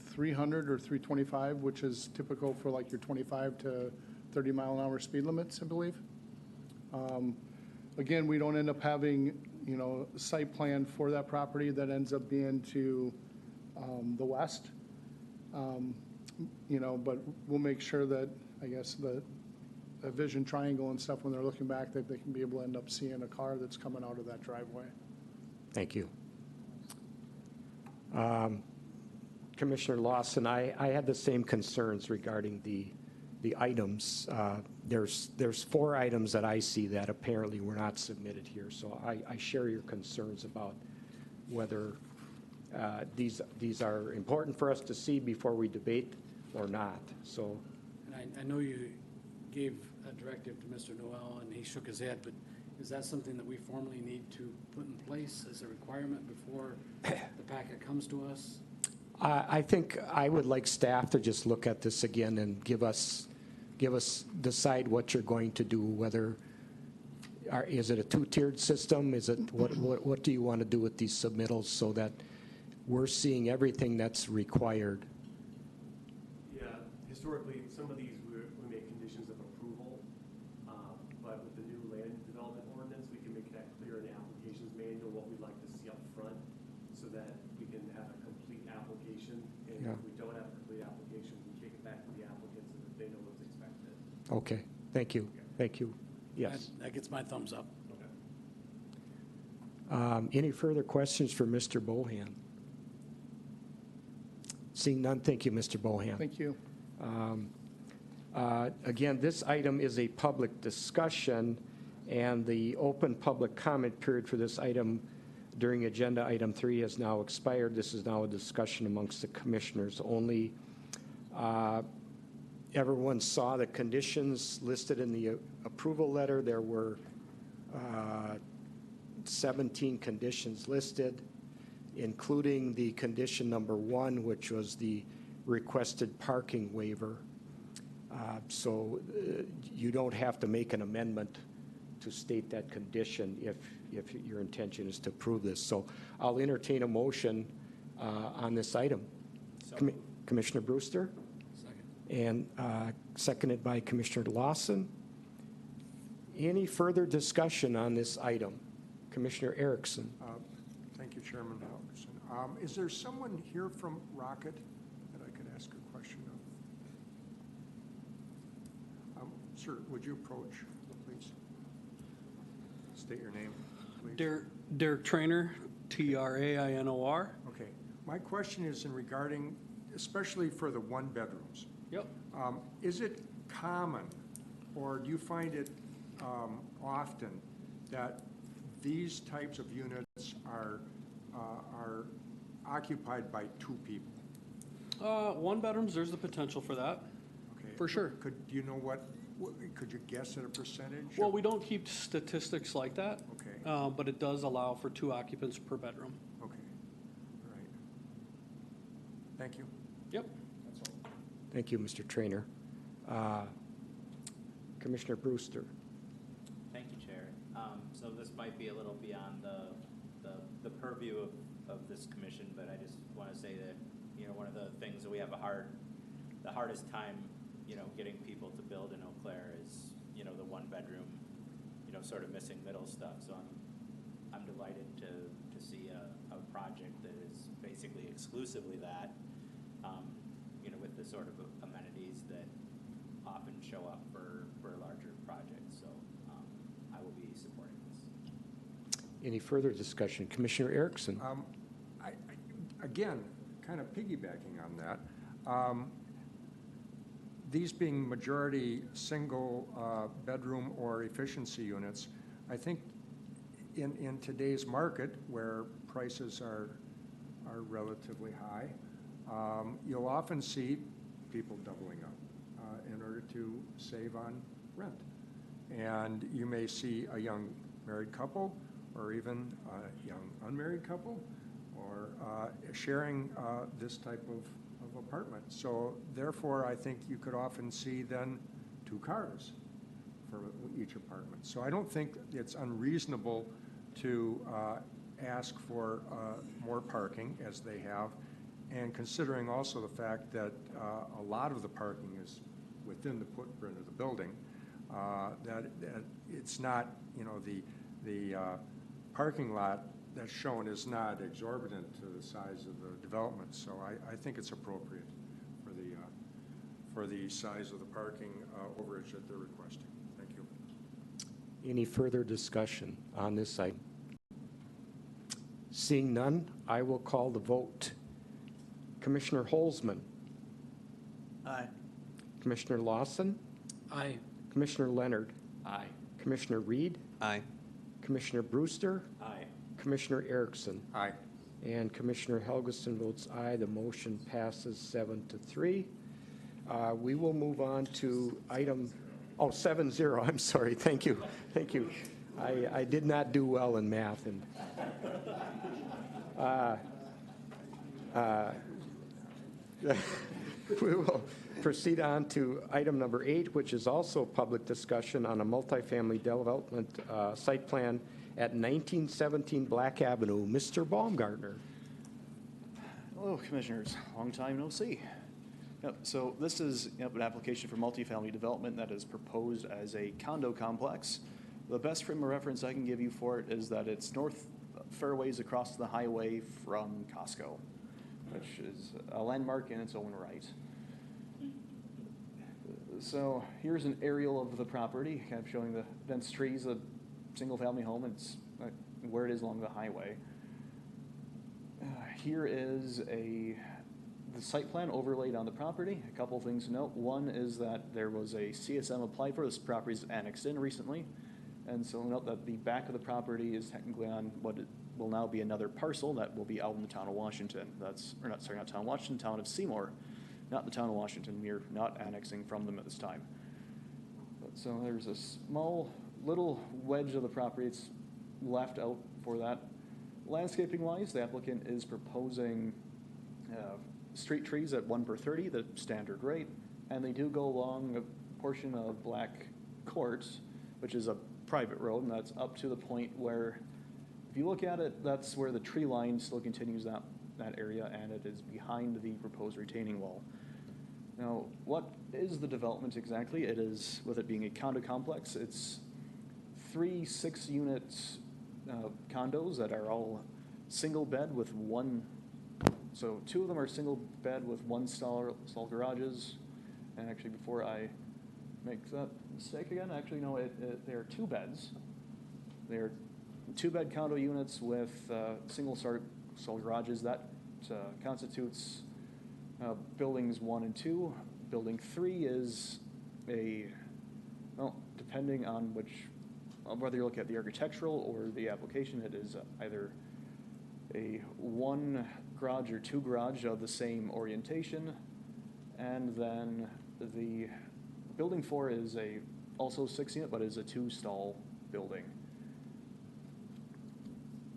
300 or 325, which is typical for like your 25 to 30 mile an hour speed limits, I believe. Again, we don't end up having, a site plan for that property that ends up being to the west. But we'll make sure that, I guess, a vision triangle and stuff, when they're looking back, that they can be able to end up seeing a car that's coming out of that driveway. Thank you. Commissioner Lawson, I had the same concerns regarding the items. There's 4 items that I see that apparently were not submitted here, so I share your concerns about whether these are important for us to see before we debate or not. So, And I know you gave a directive to Mr. Noel, and he shook his head, but is that something that we formally need to put in place as a requirement before the packet comes to us? I think I would like staff to just look at this again and give us decide what you're going to do, whether, is it a 2-tiered system? Is it, what do you want to do with these submittals so that we're seeing everything that's required? Yeah, historically, some of these we make conditions of approval, but with the new land development ordinance, we can make that clear in the applications manual, what we'd like to see up front, so that we can have a complete application. And Yeah. if we don't have a complete application, we kick it back to the applicants so that they know what's expected. Okay, thank you, thank you. Yes. That gets my thumbs up. Any further questions for Mr. Bohan? Seeing none, thank you, Mr. Bohan. Thank you. Again, this item is a public discussion, and the open public comment period for this item during agenda item 3 has now expired. This is now a discussion amongst the commissioners only. Everyone saw the conditions listed in the approval letter. There were 17 conditions listed, including the condition number 1, which was the requested parking waiver. So you don't have to make an amendment to state that condition if your intention is to approve this. So I'll entertain a motion on this item. Commissioner Brewster? And seconded by Commissioner Lawson. Any further discussion on this item? Commissioner Erickson. Thank you, Chairman Helgeson. Is there someone here from Rocket that I could ask a question of? Sir, would you approach, please? State your name, please. Derek Trainer, Trainor. Okay. My question is in regarding, especially for the one-bedrooms. Yep. Is it common, or do you find it often, that these types of units are occupied by 2 people? One bedrooms, there's the potential for that. Okay. For sure. Do you know could you guess at a percentage? Well, we don't keep statistics like that. Okay. But it does allow for 2 occupants per bedroom. Okay. All right. Thank you. Yep. That's all. Thank you, Mr. Trainer. Commissioner Brewster. Thank you, Chair. So this might be a little beyond the purview of this commission, but I just want to say that, one of the things that we have the hardest time, getting people to build in Eau Claire is, the 1-bedroom, sort of missing middle stuff. So I'm delighted to see a project that is basically exclusively that, with the sort of amenities that often show up for larger projects. So I will be supporting this. Any further discussion? Commissioner Erickson. Again, kind of piggybacking on that, these being majority single bedroom or efficiency units, I think in today's market where prices are relatively high, you'll often see people doubling up in order to save on rent. And you may see a young married couple or even a young unmarried couple or sharing this type of apartment. So therefore, I think you could often see then 2 cars for each apartment. So I don't think it's unreasonable to ask for more parking as they have, and considering also the fact that a lot of the parking is within the footprint of the building, that it's not, the parking lot that's shown is not exorbitant to the size of the development. So I think it's appropriate for the size of the parking overage that they're requesting. Thank you. Any further discussion on this item? Seeing none, I will call the vote. Commissioner Holzman. Aye. Commissioner Lawson. Aye. Commissioner Leonard. Aye. Commissioner Reed. Aye. Commissioner Brewster. Aye. Commissioner Erickson. Aye. And Commissioner Helgeson votes aye. The motion passes 7-3. We will move on to item, 7-0, I'm sorry, thank you, thank you. I did not do well in math. And we will proceed on to item number 8, which is also public discussion on a multifamily development site plan at 1917 Black Avenue. Mr. Baumgartner. Hello, Commissioners. Long time no see. Yep, so this is an application for multifamily development that is proposed as a condo complex. The best frame of reference I can give you for it is that it's north fairways across the highway from Costco, which is a landmark in its own right. So here's an aerial of the property, kind of showing the dense trees, a single-family home. It's where it is along the highway. Here is the site plan overlaid on the property. A couple things to note. One is that there was a CSM applied for. This property's annexed in recently. And so note that the back of the property is technically on what will now be another parcel that will be out in the town of Washington. Not town of Washington, town of Seymour, not the town of Washington. We're not annexing from them at this time. So there's a small little wedge of the property it's left out for that. Landscaping wise, the applicant is proposing street trees at 1 per 30, the standard rate, and they do go along a portion of Black Court, which is a private road, and that's up to the point where, if you look at it, that's where the tree line still continues that area, and it is behind the proposed retaining wall. Now, what is the development exactly? It is, with it being a condo complex, it's 3 6-unit condos that are all single bed with one, so 2 of them are single bed with 1 stall garages. And actually, before I make that mistake again, actually, no, they are 2 beds. They are 2-bed condo units with single stall garages. That constitutes buildings 1 and 2. Building 3 is depending on whether you look at the architectural or the application, it is either a 1 garage or 2 garage of the same orientation. And then the building 4 is also 6-unit, but is a 2-stall building.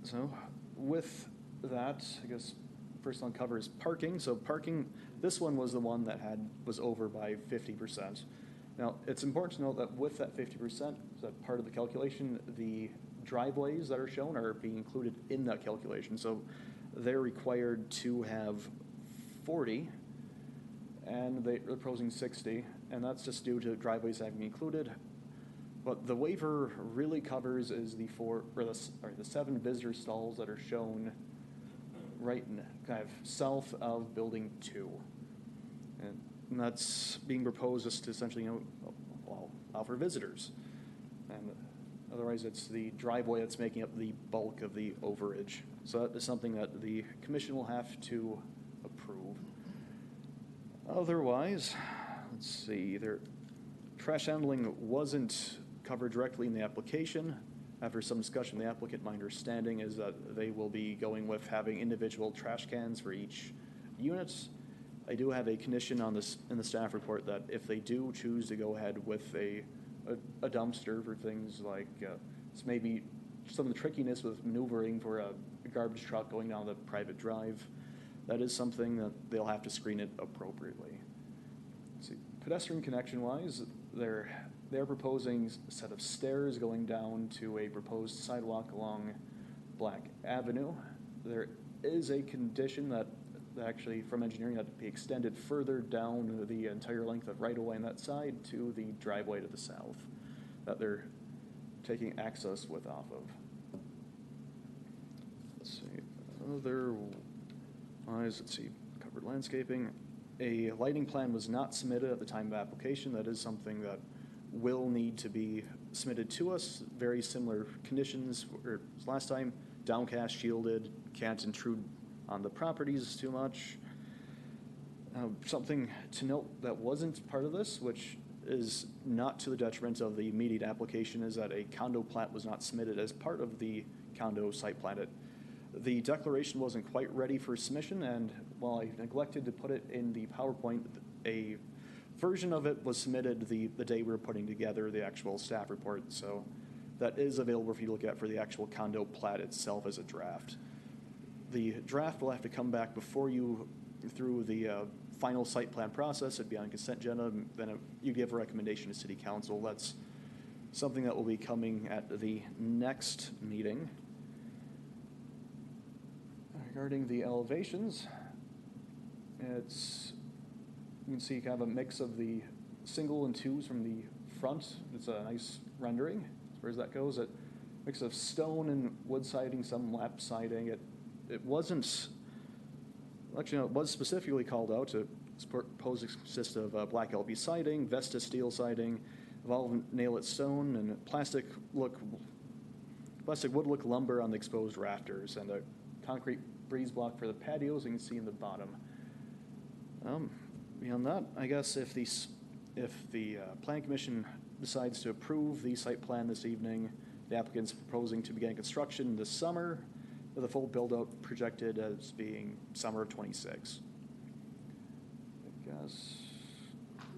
So with that, I guess first on cover is parking. So parking, this one was the one that was over by 50%. Now, it's important to note that with that 50%, that part of the calculation, the driveways that are shown are being included in that calculation. So they're required to have 40, and they're proposing 60, and that's just due to driveways having included. What the waiver really covers is the 7 visitor stalls that are shown right in kind of south of building 2. And that's being proposed just to essentially, allow for visitors. And otherwise, it's the driveway that's making up the bulk of the overage. So that is something that the commission will have to approve. Otherwise, let's see, trash handling wasn't covered directly in the application. After some discussion, the applicant, my understanding is that they will be going with having individual trash cans for each unit. I do have a condition on this in the staff report that if they do choose to go ahead with a dumpster for things like maybe some of the trickiness with maneuvering for a garbage truck going down the private drive, that is something that they'll have to screen it appropriately. Let's see, pedestrian connection wise, they're proposing a set of stairs going down to a proposed sidewalk along Black Avenue. There is a condition that actually from engineering had to be extended further down the entire length of right-of-way on that side to the driveway to the south that they're taking access with off of. Let's see, otherwise, let's see, covered landscaping. A lighting plan was not submitted at the time of application. That is something that will need to be submitted to us. Very similar conditions as last time, downcast, shielded, can't intrude on the properties too much. Something to note that wasn't part of this, which is not to the detriment of the immediate application, is that a condo plat was not submitted as part of the condo site plan. The declaration wasn't quite ready for submission, and while I neglected to put it in the PowerPoint, a version of it was submitted the day we were putting together the actual staff report, so that is available for you to look at for the actual condo plat itself as a draft. The draft will have to come back before you through the final site plan process. It'd be on consent agenda, and then you give a recommendation to City Council. That's something that will be coming at the next meeting. Regarding the elevations, you can see kind of a mix of the single and twos from the front. It's a nice rendering as far as that goes. A mix of stone and wood siding, some lap siding. It wasn't, actually, no, it was specifically called out to suppose it consists of black LP siding, Vesta steel siding, evolved nail-it stone, and plastic wood look lumber on the exposed rafters, and a concrete breeze block for the patios you can see in the bottom. Beyond that, I guess if the Plan Commission decides to approve the site plan this evening, the applicant's proposing to begin construction this summer, with a full build-out projected as being summer of '26. I guess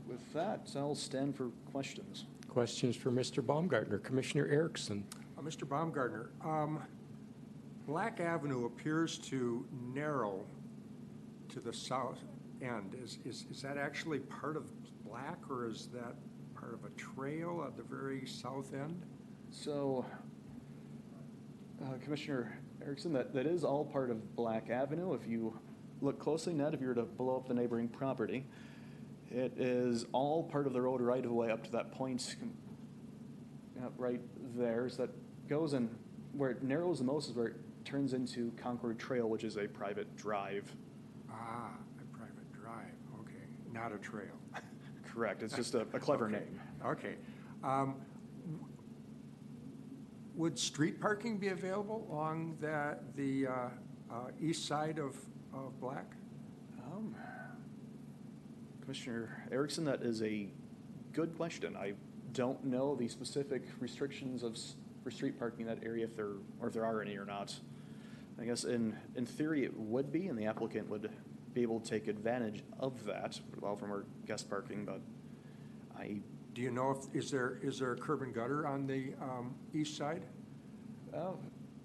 with that, I'll stand for questions. Questions for Mr. Baumgartner. Commissioner Erickson. Mr. Baumgartner, Black Avenue appears to narrow to the south end. Is that actually part of Black, or is that part of a trail at the very south end? So, Commissioner Erickson, that is all part of Black Avenue. If you look closely, Ned, if you were to blow up the neighboring property, it is all part of the road right-of-way up to that point right there. So that goes in, where it narrows the most is where it turns into Concord Trail, which is a private drive. Ah, a private drive, okay, not a trail. Correct, it's just a clever Okay. name. Okay. Would street parking be available along the east side of Black? Commissioner Erickson, that is a good question. I don't know the specific restrictions for street parking in that area, if there are any or not. I guess in theory it would be, and the applicant would be able to take advantage of that, allow for more guest parking, but Do you know is there a curb and gutter on the east side?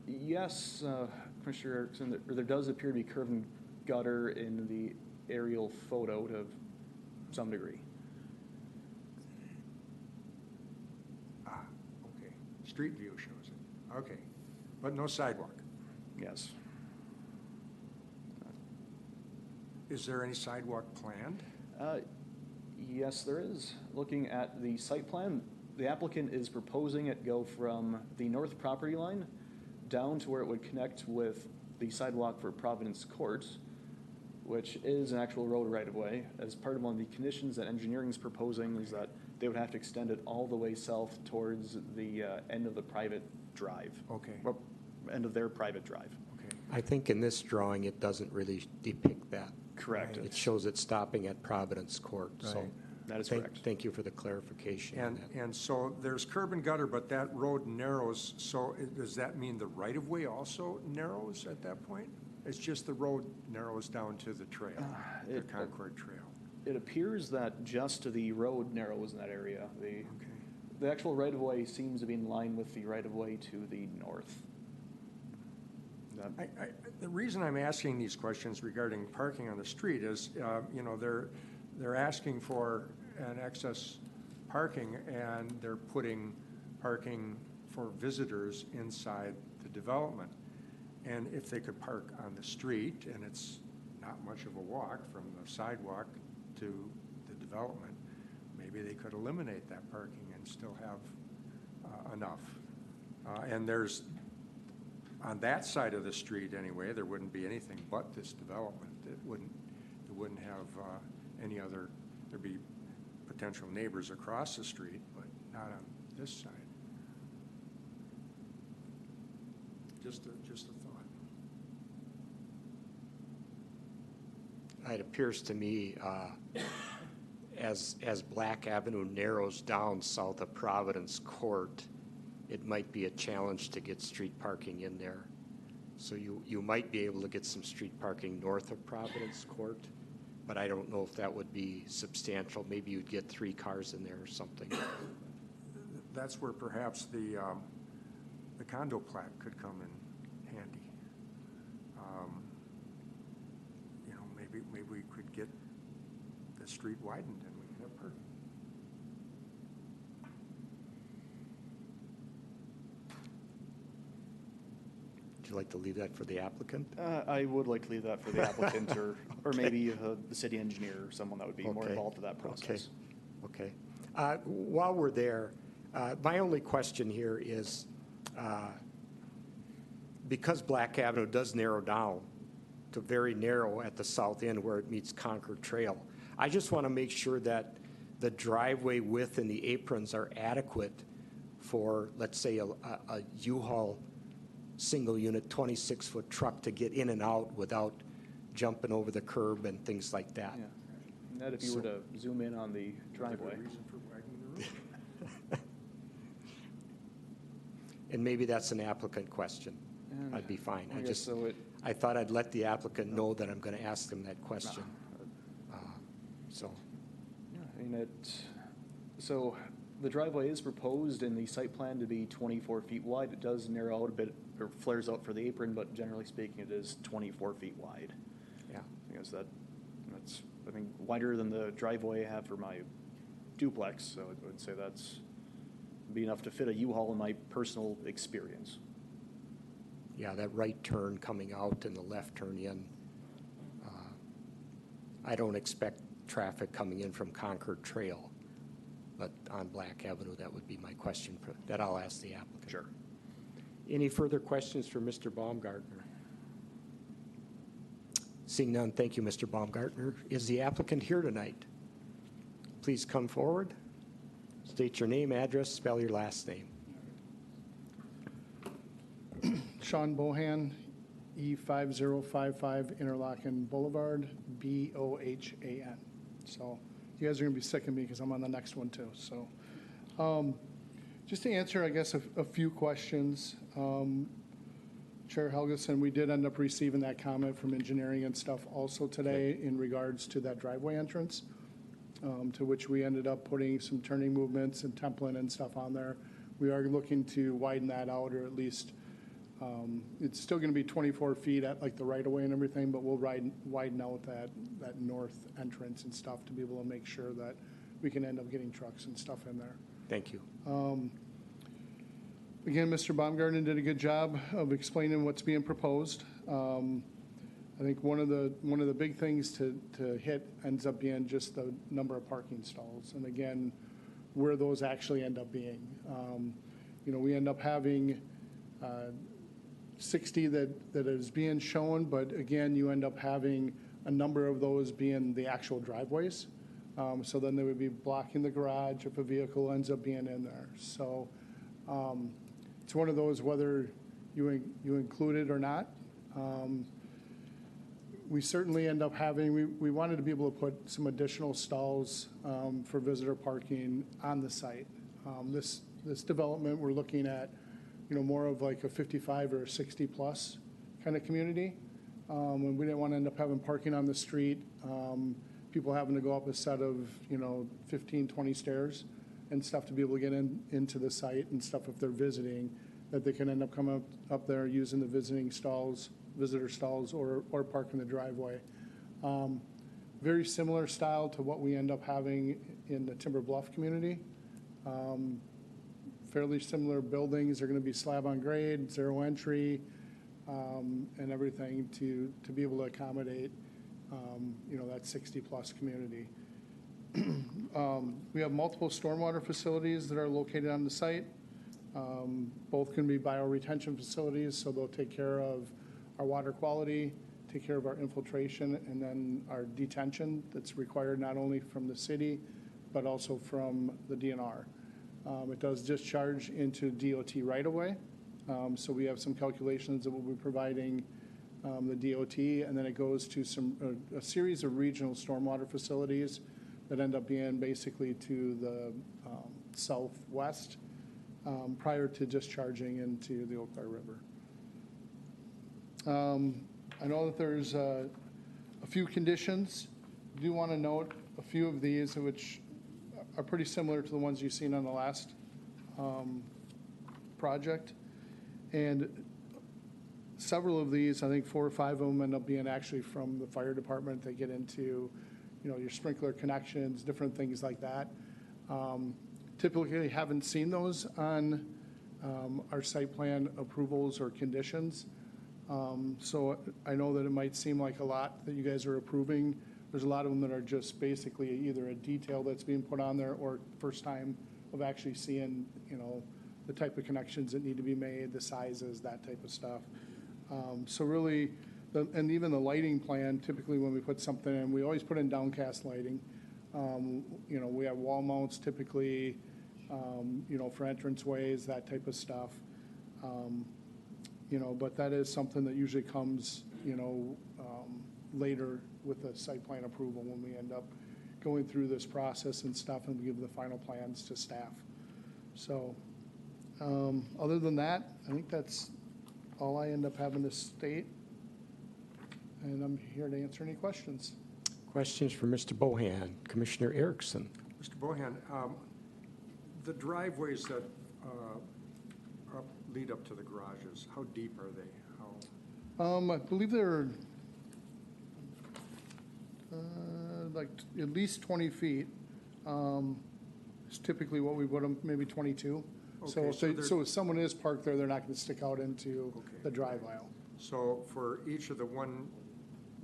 Yes, Commissioner Erickson, there does appear to be curb and gutter in the aerial photo to some degree. Ah, okay. Street view shows it. Okay. But no sidewalk. Yes. Is there any sidewalk planned? Yes, there is. Looking at the site plan, the applicant is proposing it go from the north property line down to where it would connect with the sidewalk for Providence Court, which is an actual road right-of-way. As part of one of the conditions that engineering is proposing is that they would have to extend it all the way south towards the end of the private drive. Okay. Or end of their private drive. Okay. I think in this drawing, it doesn't really depict that. Correct. It shows it stopping at Providence Court, so. Right. That is thank- correct. Thank you for the clarification on that. And so there's curb and gutter, but that road narrows, so does that mean the right-of-way also narrows at that point? It's just the road narrows down to the trail, the Concord Trail. It appears that just the road narrows in that area. The actual right-of-way seems to be in line with the right-of-way to the north. The reason I'm asking these questions regarding parking on the street is, they're asking for an excess parking, and they're putting parking for visitors inside the development. And if they could park on the street, and it's not much of a walk from the sidewalk to the development, maybe they could eliminate that parking and still have enough. And there's, on that side of the street anyway, there wouldn't be anything but this development. It wouldn't have any other, there'd be potential neighbors across the street, but not on this side. Just a thought. It appears to me, as Black Avenue narrows down south of Providence Court, it might be a challenge to get street parking in there. So you might be able to get some street parking north of Providence Court, but I don't know if that would be substantial. Maybe you'd get 3 cars in there or something. That's where perhaps the condo plat could come in handy. Maybe we could get the street widened and we could have parking. Would you like to leave that for the applicant? I would like to leave that for the applicant or maybe the city engineer or someone that would be more Okay. involved in that process. Okay. While we're there, my only question here is, because Black Avenue does narrow down to very narrow at the south end where it meets Concord Trail, I just want to make sure that the driveway width and the aprons are adequate for, let's say, a U-Haul single unit 26-foot truck to get in and out without jumping over the curb and things like that. Yeah. Ned, if you were to zoom in on the driveway. Reason for wagging the room. And maybe that's an applicant question. And I'd be fine. I guess so I thought I'd let the applicant know that I'm going to ask them that question. So, Yeah, I mean, so the driveway is proposed in the site plan to be 24 feet wide. It does narrow out a bit, or flares out for the apron, but generally speaking, it is 24 feet wide. yeah. I guess that's, I think, wider than the driveway I have for my duplex, so I would say that's be enough to fit a U-Haul in my personal experience. Yeah, that right turn coming out and the left turn in. I don't expect traffic coming in from Concord Trail, but on Black Avenue, that would be my question, that I'll ask the applicant. Sure. Any further questions for Mr. Baumgartner? Seeing none, thank you, Mr. Baumgartner. Is the applicant here tonight? Please come forward. State your name, address, spell your last name. Sean Bohan, E5055 Interlochen Boulevard, Bohan. So you guys are going to be sick of me because I'm on the next one too. So just to answer, I guess, a few questions. Chair Helgeson, we did end up receiving that comment from engineering and stuff also today in regards to that driveway entrance, to which we ended up putting some turning movements and template and stuff on there. We are looking to widen that out, or at least it's still going to be 24 feet at like the right-of-way and everything, but we'll widen out that north entrance and stuff to be able to make sure that we can end up getting trucks and stuff in there. Thank you. Again, Mr. Baumgartner did a good job of explaining what's being proposed. I think one of the big things to hit ends up being just the number of parking stalls, and again, where those actually end up being. We end up having 60 that is being shown, but again, you end up having a number of those being the actual driveways. So then they would be blocking the garage if a vehicle ends up being in there. So it's one of those, whether you include it or not. We certainly end up having, we wanted to be able to put some additional stalls for visitor parking on the site. This development, we're looking at, more of like a 55 or a 60 plus kind of community. And we didn't want to end up having parking on the street, people having to go up a set of, 15, 20 stairs and stuff to be able to get into the site and stuff if they're visiting, that they can end up coming up there using the visitor stalls or park in the driveway. Very similar style to what we end up having in the Timber Bluff community. Fairly similar buildings. They're going to be slab on grade, zero entry, and everything to be able to accommodate, that 60 plus community. We have multiple stormwater facilities that are located on the site. Both can be bioretention facilities, so they'll take care of our water quality, take care of our infiltration, and then our detention that's required not only from the city, but also from the DNR. It does discharge into DOT right-of-way, so we have some calculations that we'll be providing the DOT, and then it goes to a series of regional stormwater facilities that end up being basically to the southwest prior to discharging into the Eau Claire River. I know that there's a few conditions. I do want to note a few of these, which are pretty similar to the ones you've seen on the last project. And several of these, I think 4 or 5 of them end up being actually from the fire department. They get into, your sprinkler connections, different things like that. Typically haven't seen those on our site plan approvals or conditions. So I know that it might seem like a lot that you guys are approving. There's a lot of them that are just basically either a detail that's being put on there or first time of actually seeing, the type of connections that need to be made, the sizes, that type of stuff. So really, and even the lighting plan, typically when we put something in, we always put in downcast lighting. We have wall mounts typically, for entranceways, that type of stuff. But that is something that usually comes, later with the site plan approval when we end up going through this process and stuff, and we give the final plans to staff. So, other than that, I think that's all I end up having to state. And I'm here to answer any questions. Questions for Mr. Bohan? Commissioner Erickson? Mr. Bohan, the driveways that lead up to the garages, how deep are they? How? I believe they're like at least 20 feet. Is typically what we put them, maybe 22. So Okay, if so they, they're- so if someone is parked there, they're not going to stick out into the drive aisle. So for each of the one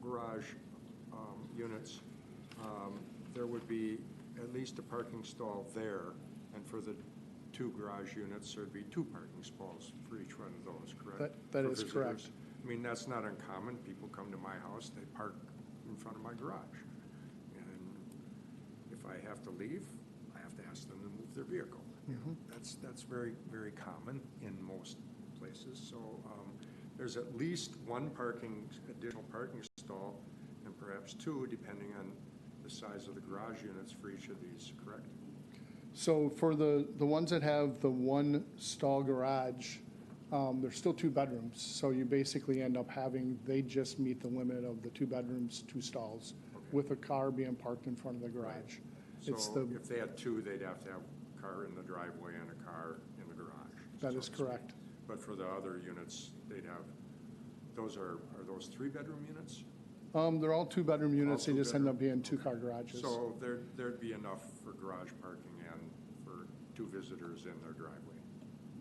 garage units, there would be at least a parking stall there, and for the two garage units, there'd be 2 parking stalls for each one of those, correct? That For is visitors? correct. I mean, that's not uncommon. People come to my house, they park in front of my garage. And if I have to leave, I have to ask them to move their vehicle. You know, that's very, very common in most places. So there's at least one additional parking stall, and perhaps 2, depending on the size of the garage units for each of these, correct? So for the ones that have the one stall garage, there's still 2 bedrooms. So you basically end up having, they just meet the limit of the 2 bedrooms, 2 stalls, with a car being parked in front of the garage. It's So the, if they had 2, they'd have to have a car in the driveway and a car in the garage. that so is to speak. correct. But for the other units, they'd have, are those 3-bedroom units? They're all 2-bedroom units. They All just end up 2-bedroom? being 2-car garages. So there'd be enough for garage parking and for 2 visitors in their driveway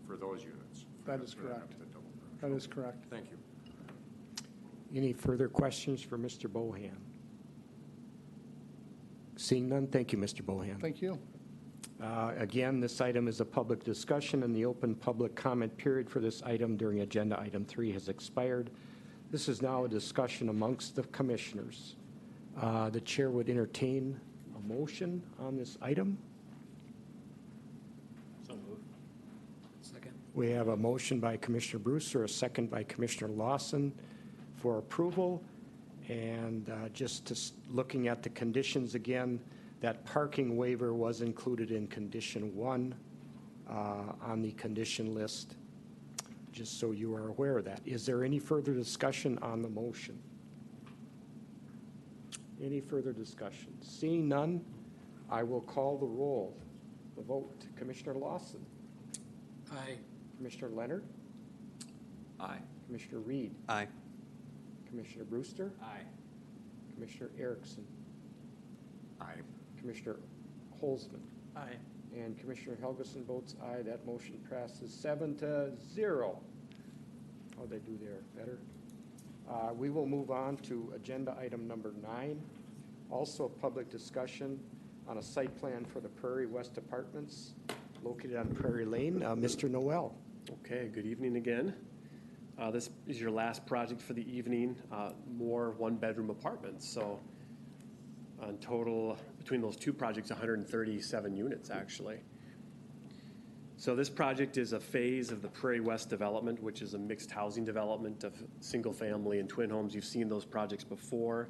for those units. That is For them correct. to double garage. That is correct. Thank you. Any further questions for Mr. Bohan? Seeing none, thank you, Mr. Bohan. Thank you. Again, this item is a public discussion, and the open public comment period for this item during agenda item 3 has expired. This is now a discussion amongst the commissioners. The chair would entertain a motion on this item. So moved. Second. We have a motion by Commissioner Brewster, a second by Commissioner Lawson for approval. And looking at the conditions again, that parking waiver was included in condition 1 on the condition list, just so you are aware of that. Is there any further discussion on the motion? Any further discussion? Seeing none, I will call the roll. The vote, Commissioner Lawson. Aye. Commissioner Leonard. Aye. Commissioner Reed. Aye. Commissioner Brewster. Aye. Commissioner Erickson. Aye. Commissioner Holzman. Aye. And Commissioner Helgeson votes aye. That motion passes 7-0. How'd they do there? Better? We will move on to agenda item number 9. Also a public discussion on a site plan for the Prairie West Apartments located on Prairie Lane. Mr. Noel. Okay, good evening again. This is your last project for the evening, more one-bedroom apartments. So in total, between those 2 projects, 137 units, actually. So this project is a phase of the Prairie West development, which is a mixed housing development of single-family and twin homes. You've seen those projects before.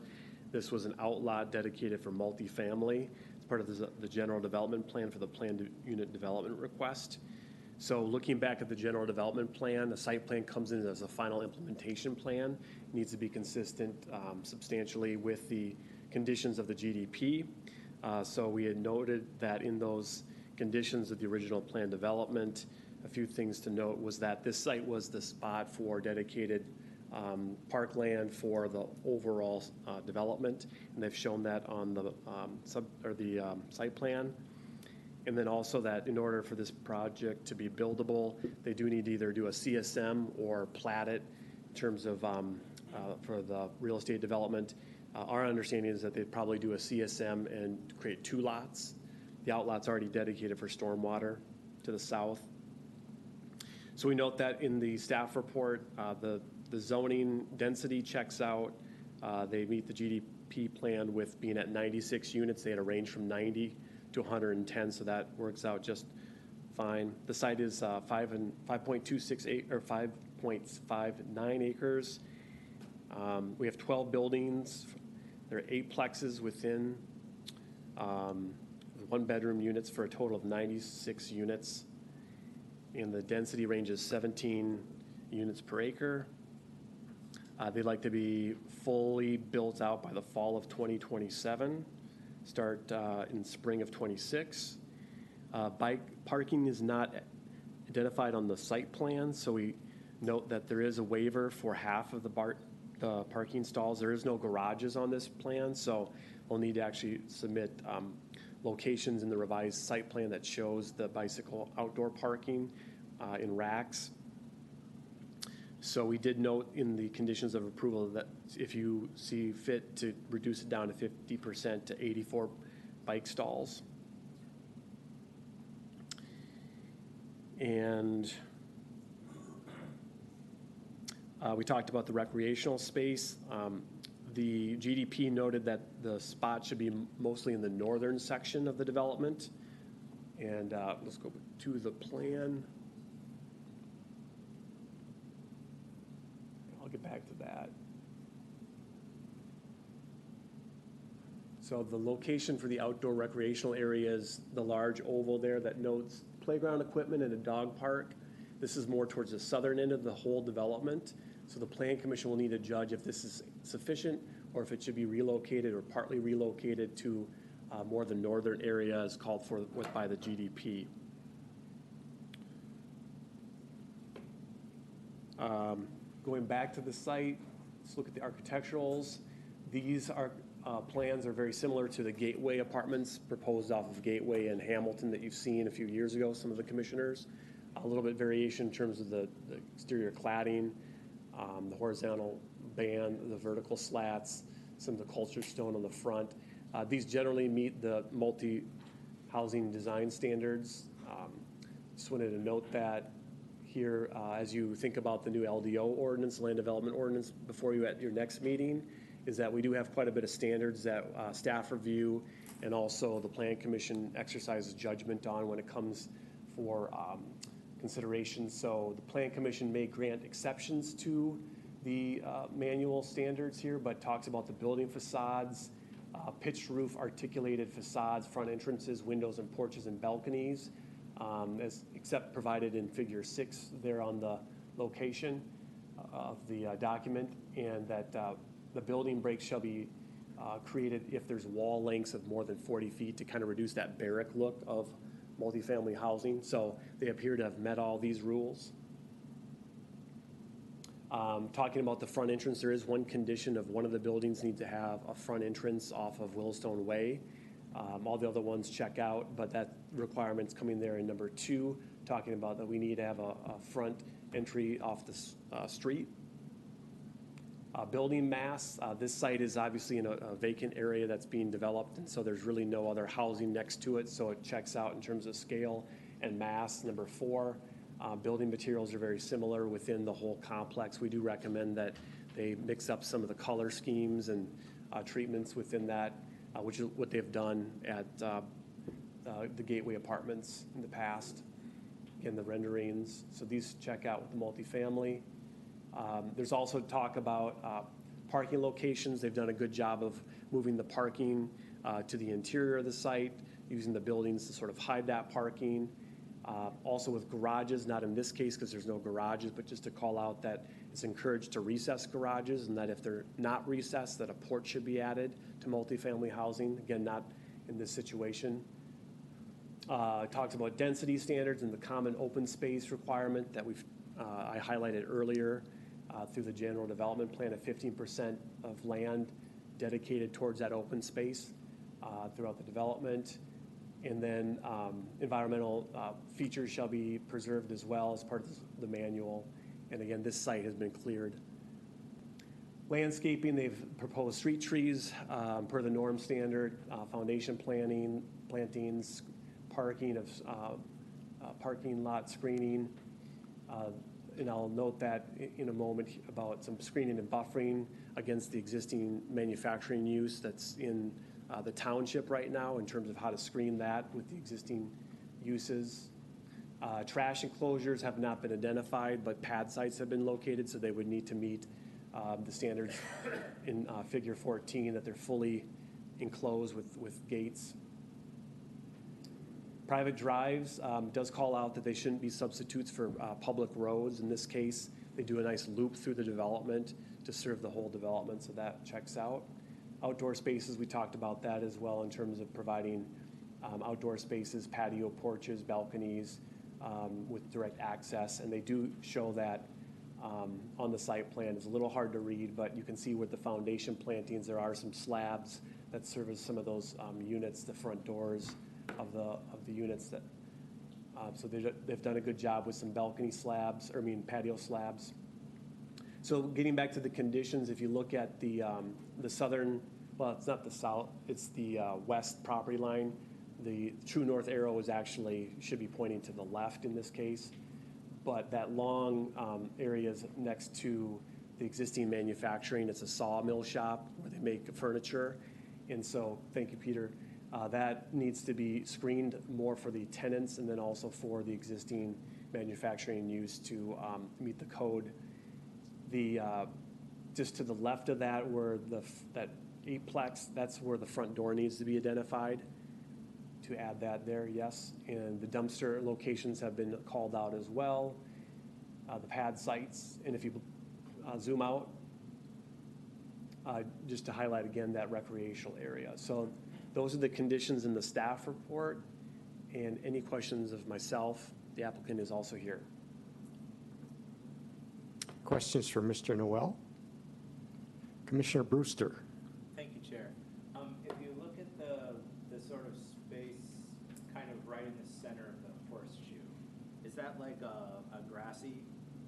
This was an outlot dedicated for multifamily. It's part of the general development plan for the planned unit development request. So looking back at the general development plan, the site plan comes in as a final implementation plan. It needs to be consistent substantially with the conditions of the GDP. So we had noted that in those conditions of the original plan development, a few things to note was that this site was the spot for dedicated parkland for the overall development, and they've shown that on the site plan. And then also that in order for this project to be buildable, they do need to either do a CSM or plat it in terms of for the real estate development. Our understanding is that they'd probably do a CSM and create 2 lots. The outlot's already dedicated for stormwater to the south. So we note that in the staff report, the zoning density checks out. They meet the GDP plan with being at 96 units. They had a range from 90 to 110, so that works out just fine. The site is 5.59 acres. We have 12 buildings. There are 8 plexes within one-bedroom units for a total of 96 units. And the density range is 17 units per acre. They'd like to be fully built out by the fall of 2027, start in spring of 26. Bike parking is not identified on the site plan, so we note that there is a waiver for half of the parking stalls. There is no garages on this plan, so we'll need to actually submit locations in the revised site plan that shows the bicycle outdoor parking in racks. So we did note in the conditions of approval that if you see fit to reduce it down to 50% to 84 bike stalls. And we talked about the recreational space. The GDP noted that the spot should be mostly in the northern section of the development. And let's go to the plan. I'll get back to that. So the location for the outdoor recreational area is the large oval there that notes playground equipment and a dog park. This is more towards the southern end of the whole development. So the Plan Commission will need to judge if this is sufficient or if it should be relocated or partly relocated to more of the northern area as called for by the GDP. Going back to the site, let's look at the architecturals. These are plans are very similar to the Gateway apartments proposed off of Gateway in Hamilton that you've seen a few years ago, some of the commissioners. A little bit variation in terms of the exterior cladding, the horizontal band, the vertical slats, some of the culture stone on the front. These generally meet the multi-housing design standards. Just wanted to note that here, as you think about the new LDO ordinance, land development ordinance, before you at your next meeting, is that we do have quite a bit of standards that staff review and also the Plan Commission exercises judgment on when it comes for consideration. So the Plan Commission may grant exceptions to the manual standards here, but talks about the building facades, pitched roof articulated facades, front entrances, windows and porches and balconies, except provided in Figure 6 there on the location of the document, and that the building breaks shall be created if there's wall lengths of more than 40 feet to kind of reduce that barrack look of multifamily housing. So they appear to have met all these rules. Talking about the front entrance, there is one condition of one of the buildings need to have a front entrance off of Willstone Way. All the other ones check out, but that requirement's coming there in number 2, talking about that we need to have a front entry off the street. Building mass, this site is obviously in a vacant area that's being developed, and so there's really no other housing next to it, so it checks out in terms of scale and mass. Number 4, building materials are very similar within the whole complex. We do recommend that they mix up some of the color schemes and treatments within that, which is what they've done at the Gateway Apartments in the past. Again, the renderings, so these check out with the multifamily. There's also talk about parking locations. They've done a good job of moving the parking to the interior of the site, using the buildings to sort of hide that parking. Also with garages, not in this case because there's no garages, but just to call out that it's encouraged to recess garages, and that if they're not recessed, that a porch should be added to multifamily housing. Again, not in this situation. It talks about density standards and the common open space requirement that I highlighted earlier through the general development plan of 15% of land dedicated towards that open space throughout the development. And then environmental features shall be preserved as well as part of the manual. And again, this site has been cleared. Landscaping, they've proposed street trees per the norm standard, foundation plantings, parking lot screening. And I'll note that in a moment about some screening and buffering against the existing manufacturing use that's in the township right now in terms of how to screen that with the existing uses. Trash enclosures have not been identified, but pad sites have been located, so they would need to meet the standards in Figure 14 that they're fully enclosed with gates Private drives does call out that they shouldn't be substitutes for public roads. In this case, they do a nice loop through the development to serve the whole development, so that checks out. Outdoor spaces, we talked about that as well in terms of providing outdoor spaces, patio porches, balconies with direct access, and they do show that on the site plan. It's a little hard to read, but you can see with the foundation plantings, there are some slabs that serve as some of those units, the front doors of the units that, so they've done a good job with some balcony slabs, patio slabs. So getting back to the conditions, if you look at the southern, well, it's not the south, it's the west property line. The true north arrow should be pointing to the left in this case. But that long area is next to the existing manufacturing. It's a sawmill shop where they make furniture. And so, thank you, Peter. That needs to be screened more for the tenants and then also for the existing manufacturing use to meet the code. Just to the left of that, where that eightplex, that's where the front door needs to be identified. To add that there, yes. And the dumpster locations have been called out as well. The pad sites, and if you zoom out, just to highlight again that recreational area. So those are the conditions in the staff report. And any questions of myself, the applicant is also here. Questions for Mr. Noel? Commissioner Brewster. Thank you, Chair. If you look at the sort of space kind of right in the center of the horseshoe, is that like a grassy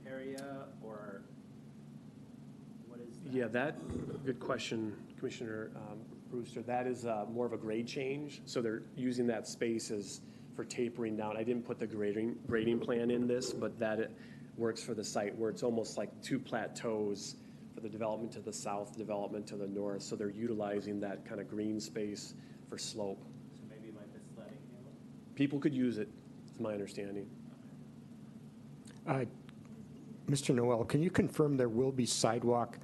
area or what is that? Yeah, good question, Commissioner Brewster. That is more of a grade change. So they're using that space as for tapering down. I didn't put the grading plan in this, but that works for the site where it's almost like two plateaus for the development to the south, development to the north. So they're utilizing that kind of green space for slope. So maybe like a sledding hill? People could use it, is my understanding. Mr. Noel, can you confirm there will be sidewalk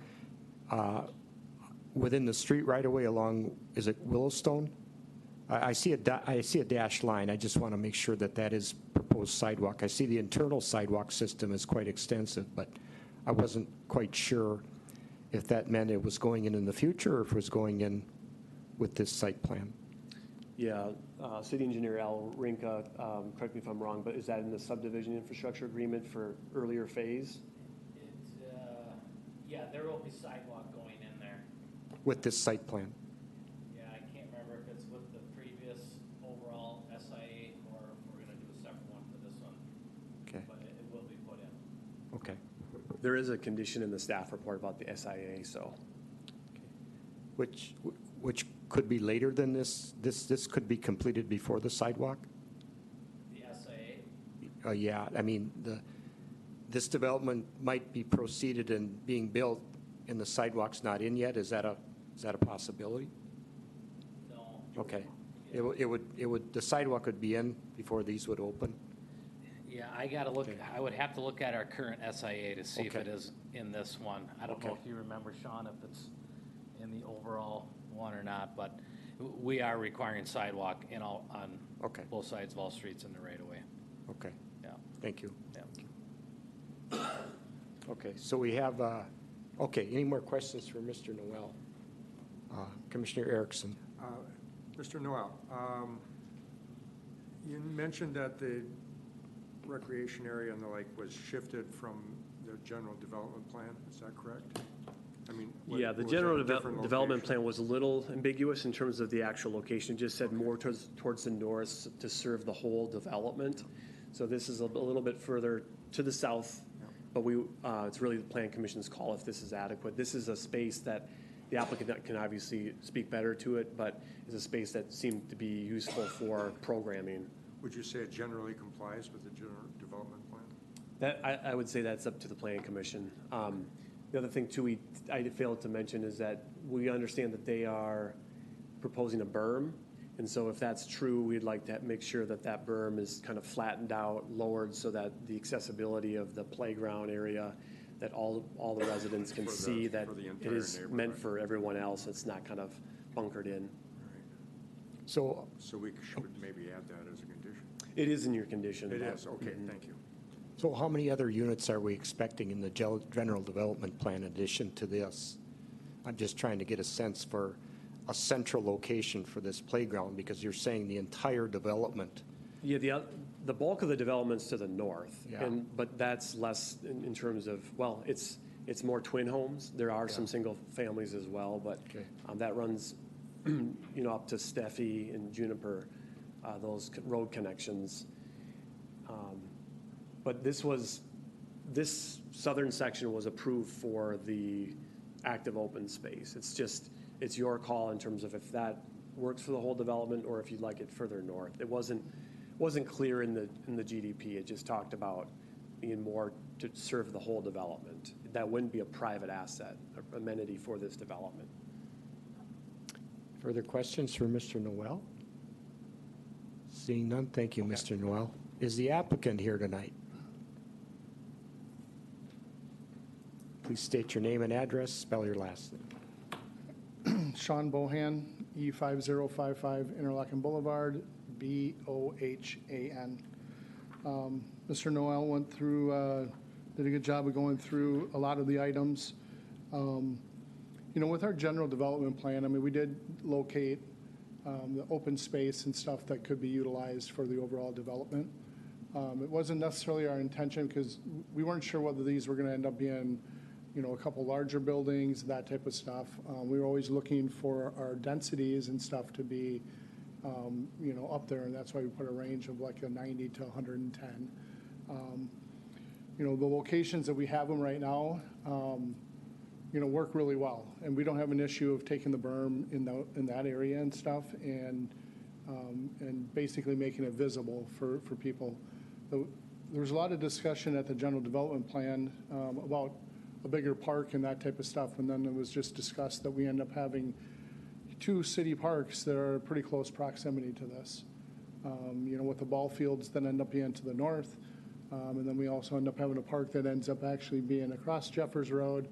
within the street right away along, is it Willowstone? I see a dashed line. I just want to make sure that is proposed sidewalk. I see the internal sidewalk system is quite extensive, but I wasn't quite sure if that meant it was going in the future or if it was going in with this site plan. Yeah, City Engineer Al Rinka, correct me if I'm wrong, but is that in the subdivision infrastructure agreement for earlier phase? Yeah, there will be sidewalk going in there. With this site plan? Yeah, I can't remember if it's with the previous overall SIA or if we're gonna do a separate one for this one. Okay. But it will be put in. Okay. There is a condition in the staff report about the SIA, so. Which could be later than this? This could be completed before the sidewalk? The SIA? Yeah, I mean, this development might be proceeded and being built and the sidewalk's not in yet. Is that a possibility? No. Okay. The sidewalk would be in before these would open? Yeah, I gotta look, Okay. I would have to look at our current SIA to see if Okay. it is in this one. I don't know Okay. if you remember, Sean, if it's in the overall one or not, but we are requiring sidewalk on Okay. both sides of all streets in the right of way. Okay, Yeah, thank you. yeah. Okay, so we have, okay, any more questions for Mr. Noel? Commissioner Erickson. Mr. Noel, you mentioned that the recreation area and the lake was shifted from the general development plan, is that correct? I mean, Yeah, the was it general a different development location? plan was a little ambiguous in terms of the actual location. It just said more towards the north to serve the whole development. So this is a little bit further to the south, but it's really the Plan Commission's call if this is adequate. This is a space that the applicant can obviously speak better to it, but is a space that seemed to be useful for programming. Would you say it generally complies with the general development plan? That, I would say that's up to the Plan Commission. The other thing too, I failed to mention is that we understand that they are proposing a berm. And so if that's true, we'd like to make sure that that berm is kind of flattened out, lowered so that the accessibility of the playground area, that all the residents can see that for the it entire is meant neighborhood. for everyone else. It's not kind of bunkered in. So So we should maybe add that as a condition. It is in your condition. It but- is, okay, thank you. So how many other units are we expecting in the general development plan in addition to this? I'm just trying to get a sense for a central location for this playground, because you're saying the entire development. Yeah, the bulk of the development's to the north. Yeah. But that's less in terms of, well, it's more twin homes. There are some Yeah. single families as well, but Okay. that runs, up to Steffi and Juniper, those road connections. But this southern section was approved for the active open space. It's your call in terms of if that works for the whole development or if you'd like it further north. It wasn't clear in the GDP. It just talked about being more to serve the whole development. That wouldn't be a private asset, or amenity for this development. Further questions for Mr. Noel? Seeing none, thank you, Mr. Noel. Is the applicant here tonight? Please state your name and address, spell your last name. Sean Bohan, E5055 Interlochen Boulevard, Bohan. Mr. Noel went through, did a good job of going through a lot of the items. With our general development plan, I mean, we did locate the open space and stuff that could be utilized for the overall development. It wasn't necessarily our intention because we weren't sure whether these were going to end up being, a couple larger buildings, that type of stuff. We were always looking for our densities and stuff to be, up there, and that's why we put a range of like a 90 to 110. The locations that we have them right now, work really well, and we don't have an issue of taking the berm in that area and stuff, and basically making it visible for people. There was a lot of discussion at the general development plan about a bigger park and that type of stuff, and then it was just discussed that we end up having 2 city parks that are pretty close proximity to this. With the ball fields that end up being to the north, and then we also end up having a park that ends up actually being across Jeffers Road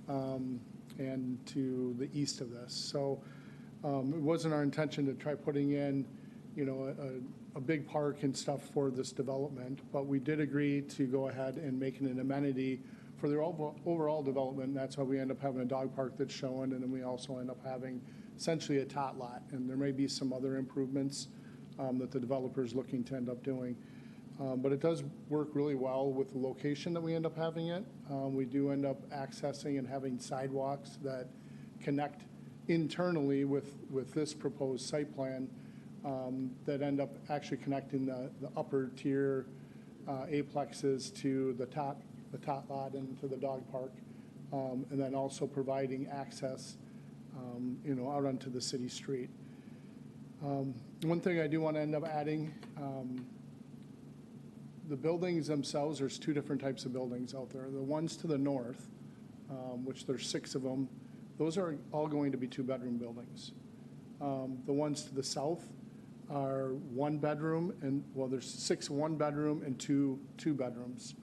and to the east of this. So it wasn't our intention to try putting in, a big park and stuff for this development, but we did agree to go ahead and make it an amenity for the overall development. And that's why we end up having a dog park that's shown, and then we also end up having essentially a tot lot. And there may be some other improvements that the developer is looking to end up doing. But it does work really well with the location that we end up having it. We do end up accessing and having sidewalks that connect internally with this proposed site plan that end up actually connecting the upper tier aplexes to the tot lot and to the dog park, and then also providing access, out onto the city street. One thing I do want to end up adding, the buildings themselves, there's 2 different types of buildings out there. The ones to the north, which there's 6 of them, those are all going to be 2-bedroom buildings. The ones to the south are 1-bedroom, and there's 6 1-bedroom and 2 2-bedrooms.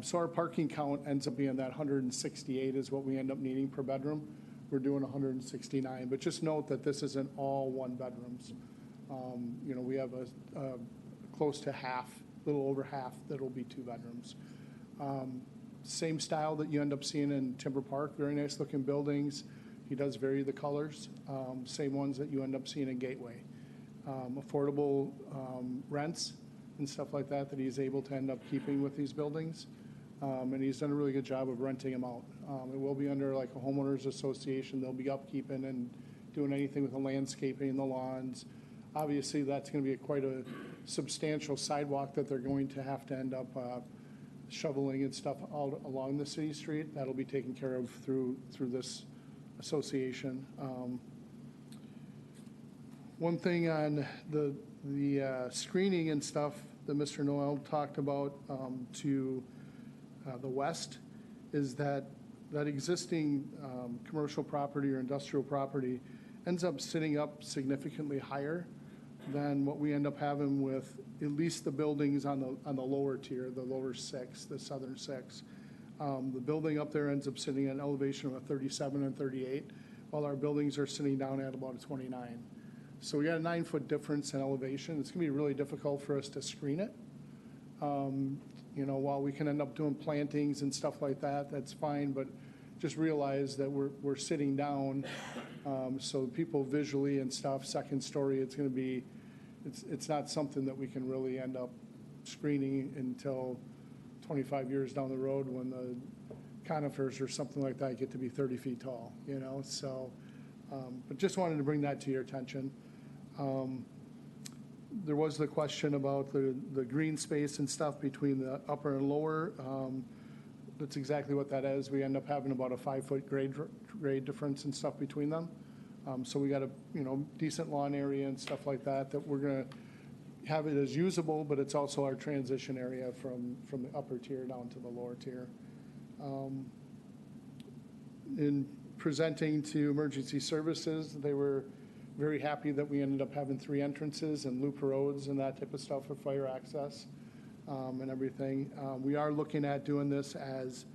So our parking count ends up being that 168 is what we end up needing per bedroom. We're doing 169, but just note that this isn't all 1-bedrooms. We have a close to half, a little over half that'll be 2-bedrooms. Same style that you end up seeing in Timber Park, very nice looking buildings. He does vary the colors, same ones that you end up seeing in Gateway. Affordable rents and stuff like that he's able to end up keeping with these buildings. And he's done a really good job of renting them out. It will be under like a homeowners association. They'll be upkeeping and doing anything with the landscaping and the lawns. Obviously, that's going to be quite a substantial sidewalk that they're going to have to end up shoveling and stuff all along the city street. That'll be taken care of through this association. One thing on the screening and stuff that Mr. Noel talked about to the west is that existing commercial property or industrial property ends up sitting up significantly higher than what we end up having with at least the buildings on the lower tier, the lower 6, the southern 6. The building up there ends up sitting at an elevation of a 37 and 38, while our buildings are sitting down at about a 29. So we got a 9-foot difference in elevation. It's gonna be really difficult for us to screen it. You know, while we can end up doing plantings and stuff like that, that's fine, but just realize that we're sitting down, so people visually and stuff, second story, it's gonna be, it's not something that we can really end up screening until 25 years down the road when the conifers or something like that get to be 30 feet tall, you know, so, but just wanted to bring that to your attention. There was the question about the green space and stuff between the upper and lower. That's exactly what that is. We end up having about a 5-foot grade difference and stuff between them. So we got a, you know, decent lawn area and stuff like that, that we're gonna have it as usable, but it's also our transition area from the upper tier down to the lower tier. In presenting to emergency services, they were very happy that we ended up having 3 entrances and loop roads and that type of stuff for fire access and everything. We are looking at doing this as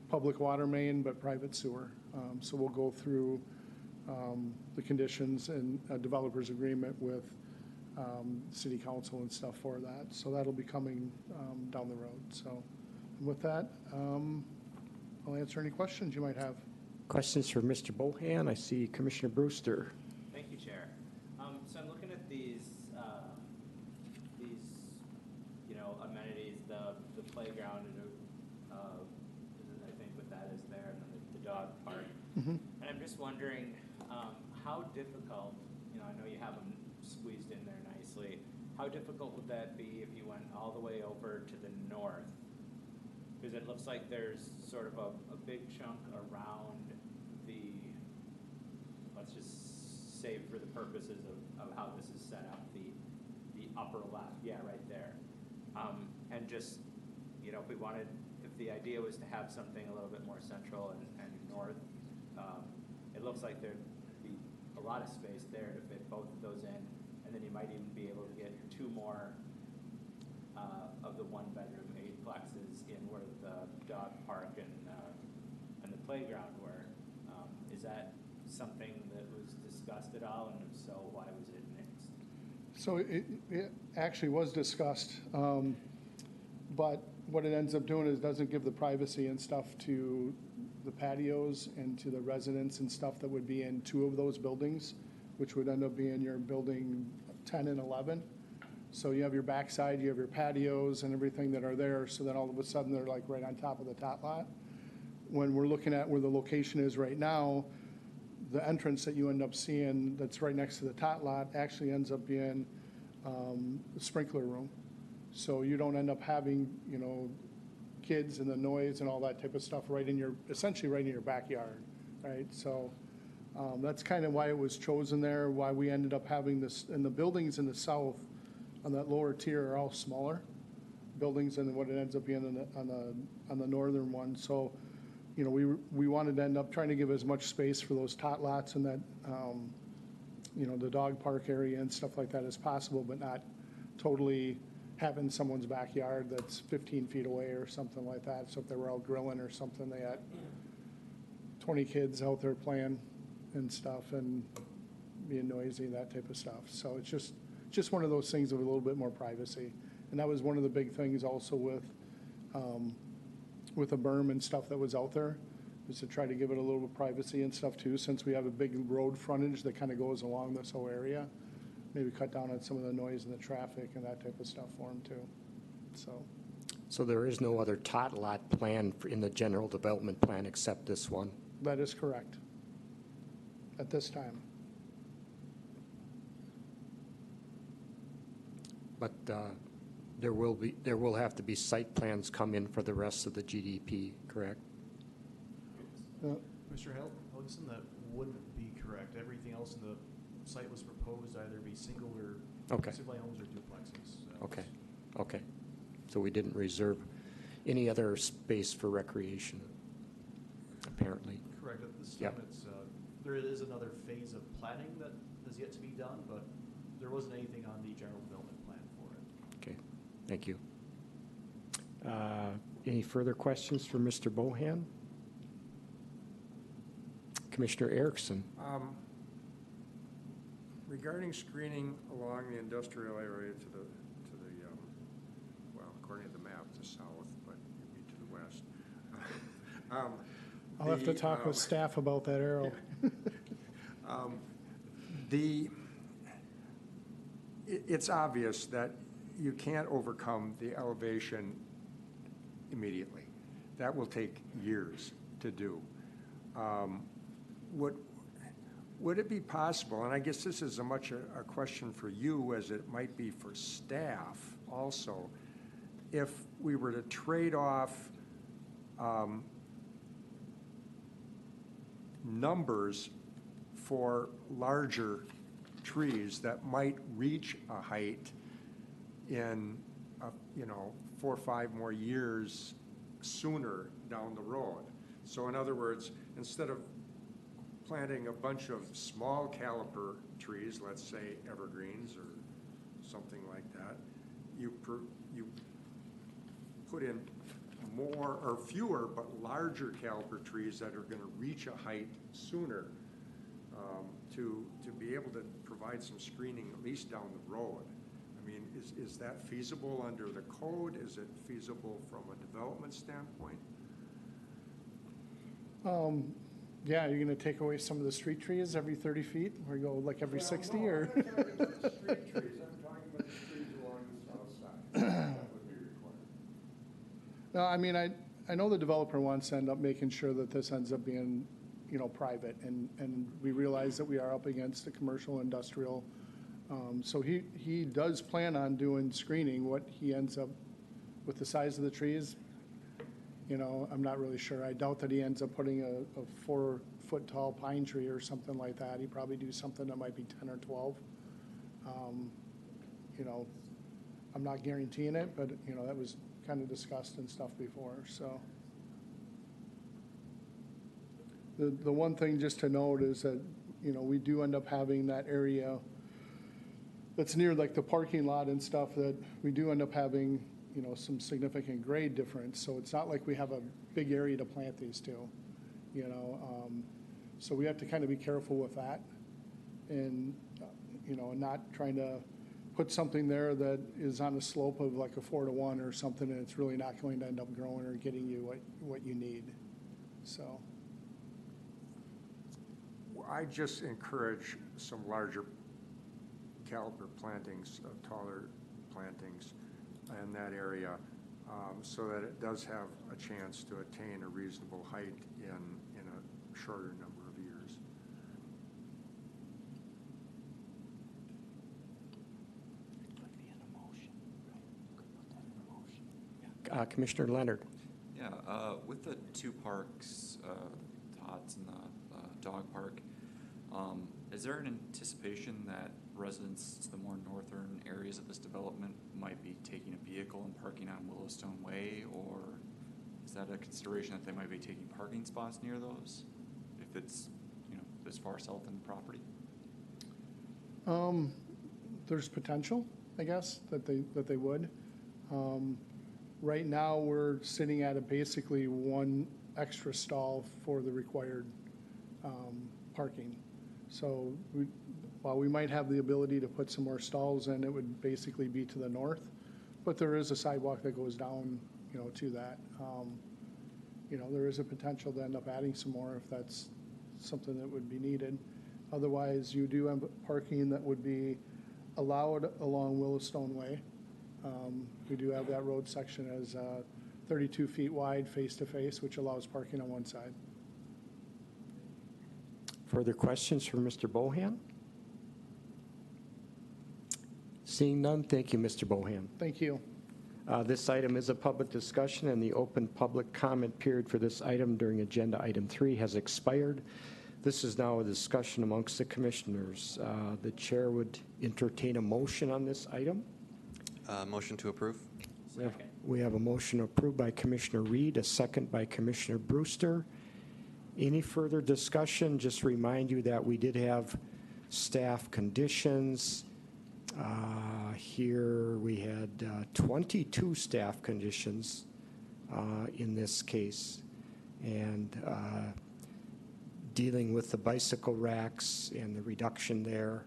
public water main, but private sewer. So we'll go through the conditions and a developer's agreement with city council and stuff for that. So that'll be coming down the road. So with that, I'll answer any questions you might have. Questions for Mr. Bohan? I see Commissioner Brewster. Thank you, Chair. So I'm looking at these, you know, amenities, the playground, I think what that is there, and then the dog park. And I'm just wondering, how difficult, you know, I know you have them squeezed in there nicely, how difficult would that be if you went all the way over to the north? Because it looks like there's sort of a big chunk around the, let's just say for the purposes of how this is set up, the upper left, yeah, right there. And just, you know, if the idea was to have something a little bit more central and north, it looks like there'd be a lot of space there to fit both of those in, and then you might even be able to get 2 more of the 1-bedroom 8-plexes in where the dog park and the playground were. Is that something that was discussed at all, and if so, why was it nixed? So it actually was discussed, but what it ends up doing is doesn't give the privacy and stuff to the patios and to the residents and stuff that would be in 2 of those buildings, which would end up being your building 10 and 11. So you have your backside, you have your patios and everything that are there, so then all of a sudden they're like right on top of the tot lot. When we're looking at where the location is right now, the entrance that you end up seeing that's right next to the tot lot actually ends up being the sprinkler room. So you don't end up having, you know, kids and the noise and all that type of stuff essentially right in your backyard, right? So that's kind of why it was chosen there, why we ended up having this, and the buildings in the south on that lower tier are all smaller buildings than what it ends up being on the northern one. So, you know, we wanted to end up trying to give as much space for those tot lots and that, you know, the dog park area and stuff like that as possible, but not totally having someone's backyard that's 15 feet away or something like that. So if they were out grilling or something, they had 20 kids out there playing and stuff and being noisy, that type of stuff. So it's just one of those things of a little bit more privacy. And that was one of the big things also with a berm and stuff that was out there, is to try to give it a little bit of privacy and stuff too, since we have a big road frontage that kind of goes along this whole area. Maybe cut down on some of the noise and the traffic and that type of stuff for them too. So there is no other tot lot plan in the general development plan except this one? That is correct at this time. But there will have to be site plans come in for the rest of the GDP, correct? Mr. Helgeson, that wouldn't be correct. Everything else in the site was proposed to either be single or Okay. single homes or duplexes. So Okay. So we didn't reserve any other space for recreation, apparently. Correct. At this Yep. time, there is another phase of planning that has yet to be done, but there wasn't anything on the general development plan for it. Okay, thank you. Any further questions for Mr. Bohan? Commissioner Erickson? Regarding screening along the industrial area to the, well, according to the map, to south, but maybe to the west. I'll have to talk with staff about that arrow. It's obvious that you can't overcome the elevation immediately. That will take years to do. Would it be possible, and I guess this is as much a question for you as it might be for staff also, if we were to trade off numbers for larger trees that might reach a height in, 4 or 5 more years sooner down the road. So in other words, instead of planting a bunch of small caliper trees, let's say evergreens or something like that, you put in more or fewer but larger caliper trees that are going to reach a height sooner to be able to provide some screening at least down the road. I mean, is that feasible under the code? Is it feasible from a development standpoint? Yeah, you're going to take away some of the street trees every 30 feet, or go like every 60, or? I'm not talking about the street trees, I'm talking about the trees along the south side. That would be required. No, I mean, I know the developer wants to end up making sure that this ends up being, private, and we realize that we are up against the commercial industrial. So he does plan on doing screening. What he ends up with the size of the trees, I'm not really sure. I doubt that he ends up putting a 4-foot tall pine tree or something like that. He'd probably do something that might be 10 or 12. I'm not guaranteeing it, but, that was kind of discussed and stuff before, so. The one thing just to note is that, we do end up having that area that's near like the parking lot and stuff, that we do end up having, some significant grade difference. So it's not like we have a big area to plant these to, so we have to kind of be careful with that, and, not trying to put something there that is on a slope of like a 4-to-1 or something, and it's really not going to end up growing or getting you what you need, so. I just encourage some larger caliper plantings, taller plantings in that area, so that it does have a chance to attain a reasonable height in a shorter number of years. Commissioner Leonard. Yeah, with the 2 parks, Todd's and the dog park, is there an anticipation that residents to the more northern areas of this development might be taking a vehicle and parking on Willowstone Way, or is that a consideration that they might be taking parking spots near those if it's, this far south in the property? There's potential, I guess, that they would. Right now, we're sitting at basically 1 extra stall for the required parking. So while we might have the ability to put some more stalls in, it would basically be to the north. But there is a sidewalk that goes down, to that. There is a potential to end up adding some more if that's something that would be needed. Otherwise, you do have parking that would be allowed along Willowstone Way. We do have that road section as 32 feet wide, face-to-face, which allows parking on one side. Further questions for Mr. Bohan? Seeing none, thank you, Mr. Bohan. Thank you. This item is a public discussion, and the open public comment period for this item during agenda item 3 has expired. This is now a discussion amongst the commissioners. The chair would entertain a motion on this item. Motion to approve. We have a motion approved by Commissioner Reed, a second by Commissioner Brewster. Any further discussion? Just remind you that we did have staff conditions. Here we had 22 staff conditions in this case, and dealing with the bicycle racks and the reduction there,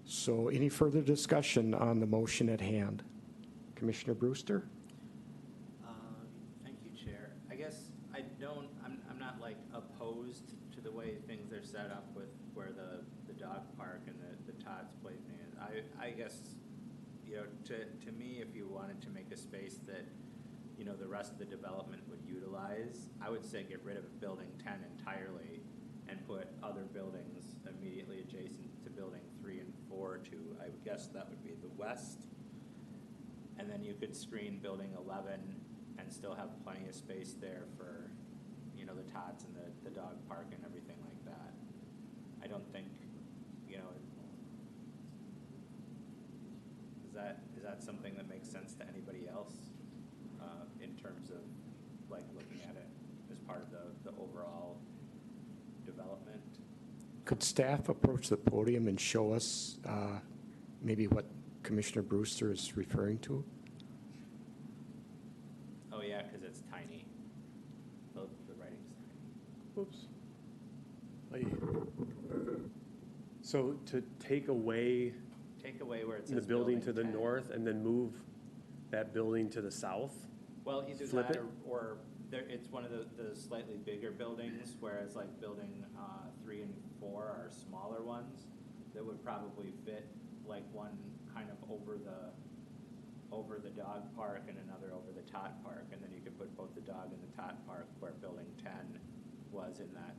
So any further discussion on the motion at hand? Commissioner Brewster? Thank you, Chair. I guess I'm not like opposed to the way things are set up with where the dog park and the Todd's Playpen is. I guess, to me, if you wanted to make a space that, the rest of the development would utilize, I would say get rid of Building 10 entirely and put other buildings immediately adjacent to Building 3 and 4 to, I would guess that would be the west. And then you could screen Building 11 and still have plenty of space there for, the tots and the dog park and everything like that. I don't think, is that something that makes sense to anybody else in terms of like looking at it as part of the overall development? Could staff approach the podium and show us maybe what Commissioner Brewster is referring to? Oh, yeah, because it's tiny. The writing's tiny. Oops. So to take away where it the says building to the 10. north and then move that building to the south? Well, either Flip that it? or it's one of the slightly bigger buildings, whereas like Building 3 and 4 are smaller ones that would probably fit like one kind of over the dog park and another over the tot park, and then you could put both the dog and the tot park where Building 10 was in that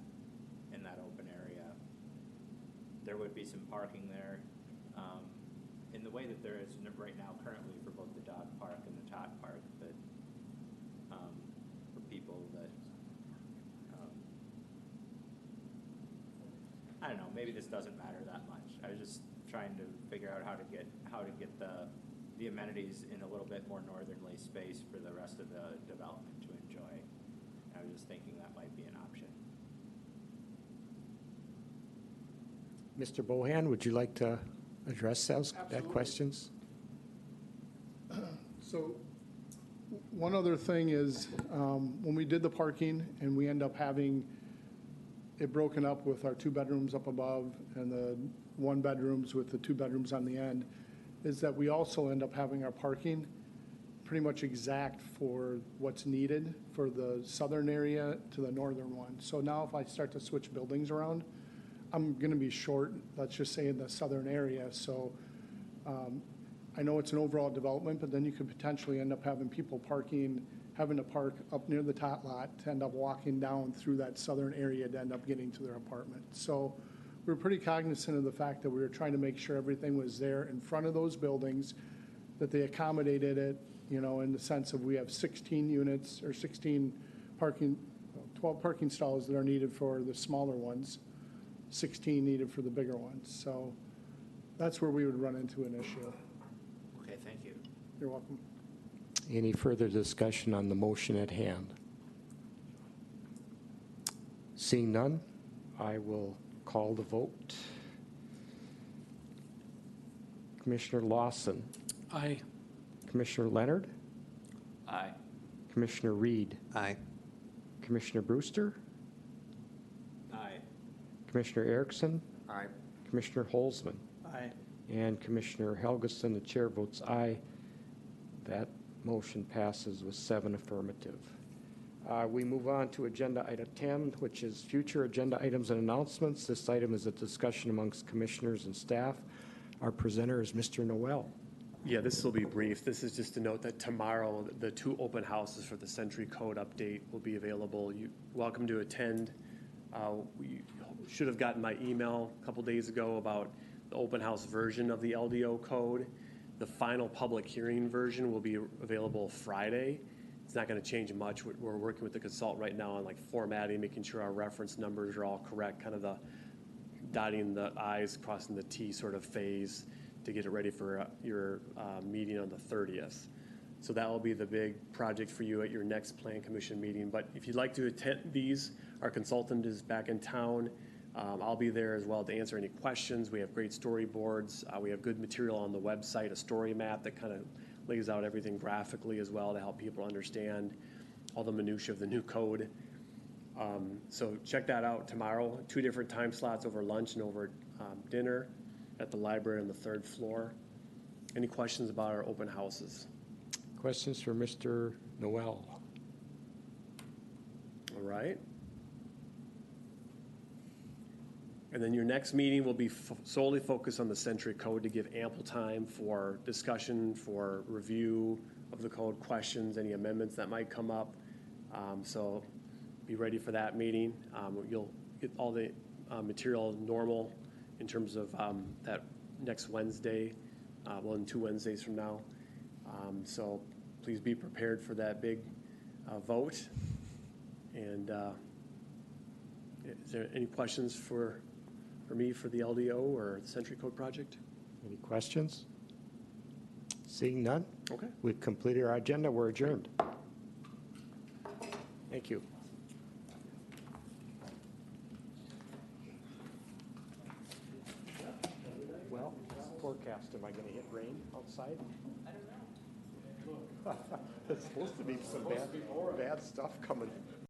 open area. There would be some parking there, in the way that there is right now currently for both the dog park and the tot park, but for people that I don't know, maybe this doesn't matter that much. I was just trying to figure out how to get the amenities in a little bit more northerly space for the rest of the development to enjoy. I was just thinking that might be an option. Mr. Bohan, would you like to address that Absolutely. questions? So one other thing is, when we did the parking and we end up having it broken up with our 2 bedrooms up above and the 1 bedrooms with the 2 bedrooms on the end, is that we also end up having our parking pretty much exact for what's needed for the southern area to the northern one. So now if I start to switch buildings around, I'm going to be short, let's just say in the southern area. So I know it's an overall development, but then you could potentially end up having people having to park up near the tot lot to end up walking down through that southern area to end up getting to their apartment. So we're pretty cognizant of the fact that we were trying to make sure everything was there in front of those buildings, that they accommodated it, in the sense of we have 16 units or 12 parking stalls that are needed for the smaller ones, 16 needed for the bigger ones. So that's where we would run into an issue. Okay, thank you. You're welcome. Any further discussion on the motion at hand? Seeing none, I will call the vote. Commissioner Lawson. Aye. Commissioner Leonard. Aye. Commissioner Reed. Aye. Commissioner Brewster. Aye. Commissioner Erickson. Aye. Commissioner Holzman. Aye. And Commissioner Helgeson, the chair votes aye. That motion passes with 7 affirmative. We move on to agenda item 10, which is future agenda items and announcements. This item is a discussion amongst commissioners and staff. Our presenter is Mr. Noel. Yeah, this will be brief. This is just to note that tomorrow, the 2 open houses for the Century Code update will be available. You're welcome to attend. We should have gotten my email a couple days ago about the open house version of the LDO code. The final public hearing version will be available Friday. It's not going to change much. We're working with the consultant right now on like formatting, making sure our reference numbers are all correct, kind of the dotting the I's, crossing the T sort of phase to get it ready for your meeting on the 30th. So that will be the big project for you at your next Plan Commission meeting. But if you'd like to attend these, our consultant is back in town. I'll be there as well to answer any questions. We have great storyboards. We have good material on the website, a story map that kind of lays out everything graphically as well to help people understand all the minutia of the new code. So check that out tomorrow, 2 different time slots over lunch and over dinner at the library on the 3rd floor. Any questions about our open houses? Questions for Mr. Noel? All right. And then your next meeting will be solely focused on the Century Code to give ample time for discussion, for review of the code, questions, any amendments that might come up. So be ready for that meeting. You'll get all the material normal in terms of that next Wednesday, well, in 2 Wednesdays from now. So please be prepared for that big vote. And is there any questions for me for the LDO or the Century Code project? Any questions? Seeing none? Okay. We've completed our agenda. We're adjourned. Thank you. Well, forecast, am I going to hit rain outside? I don't know. There's supposed to be some bad stuff coming.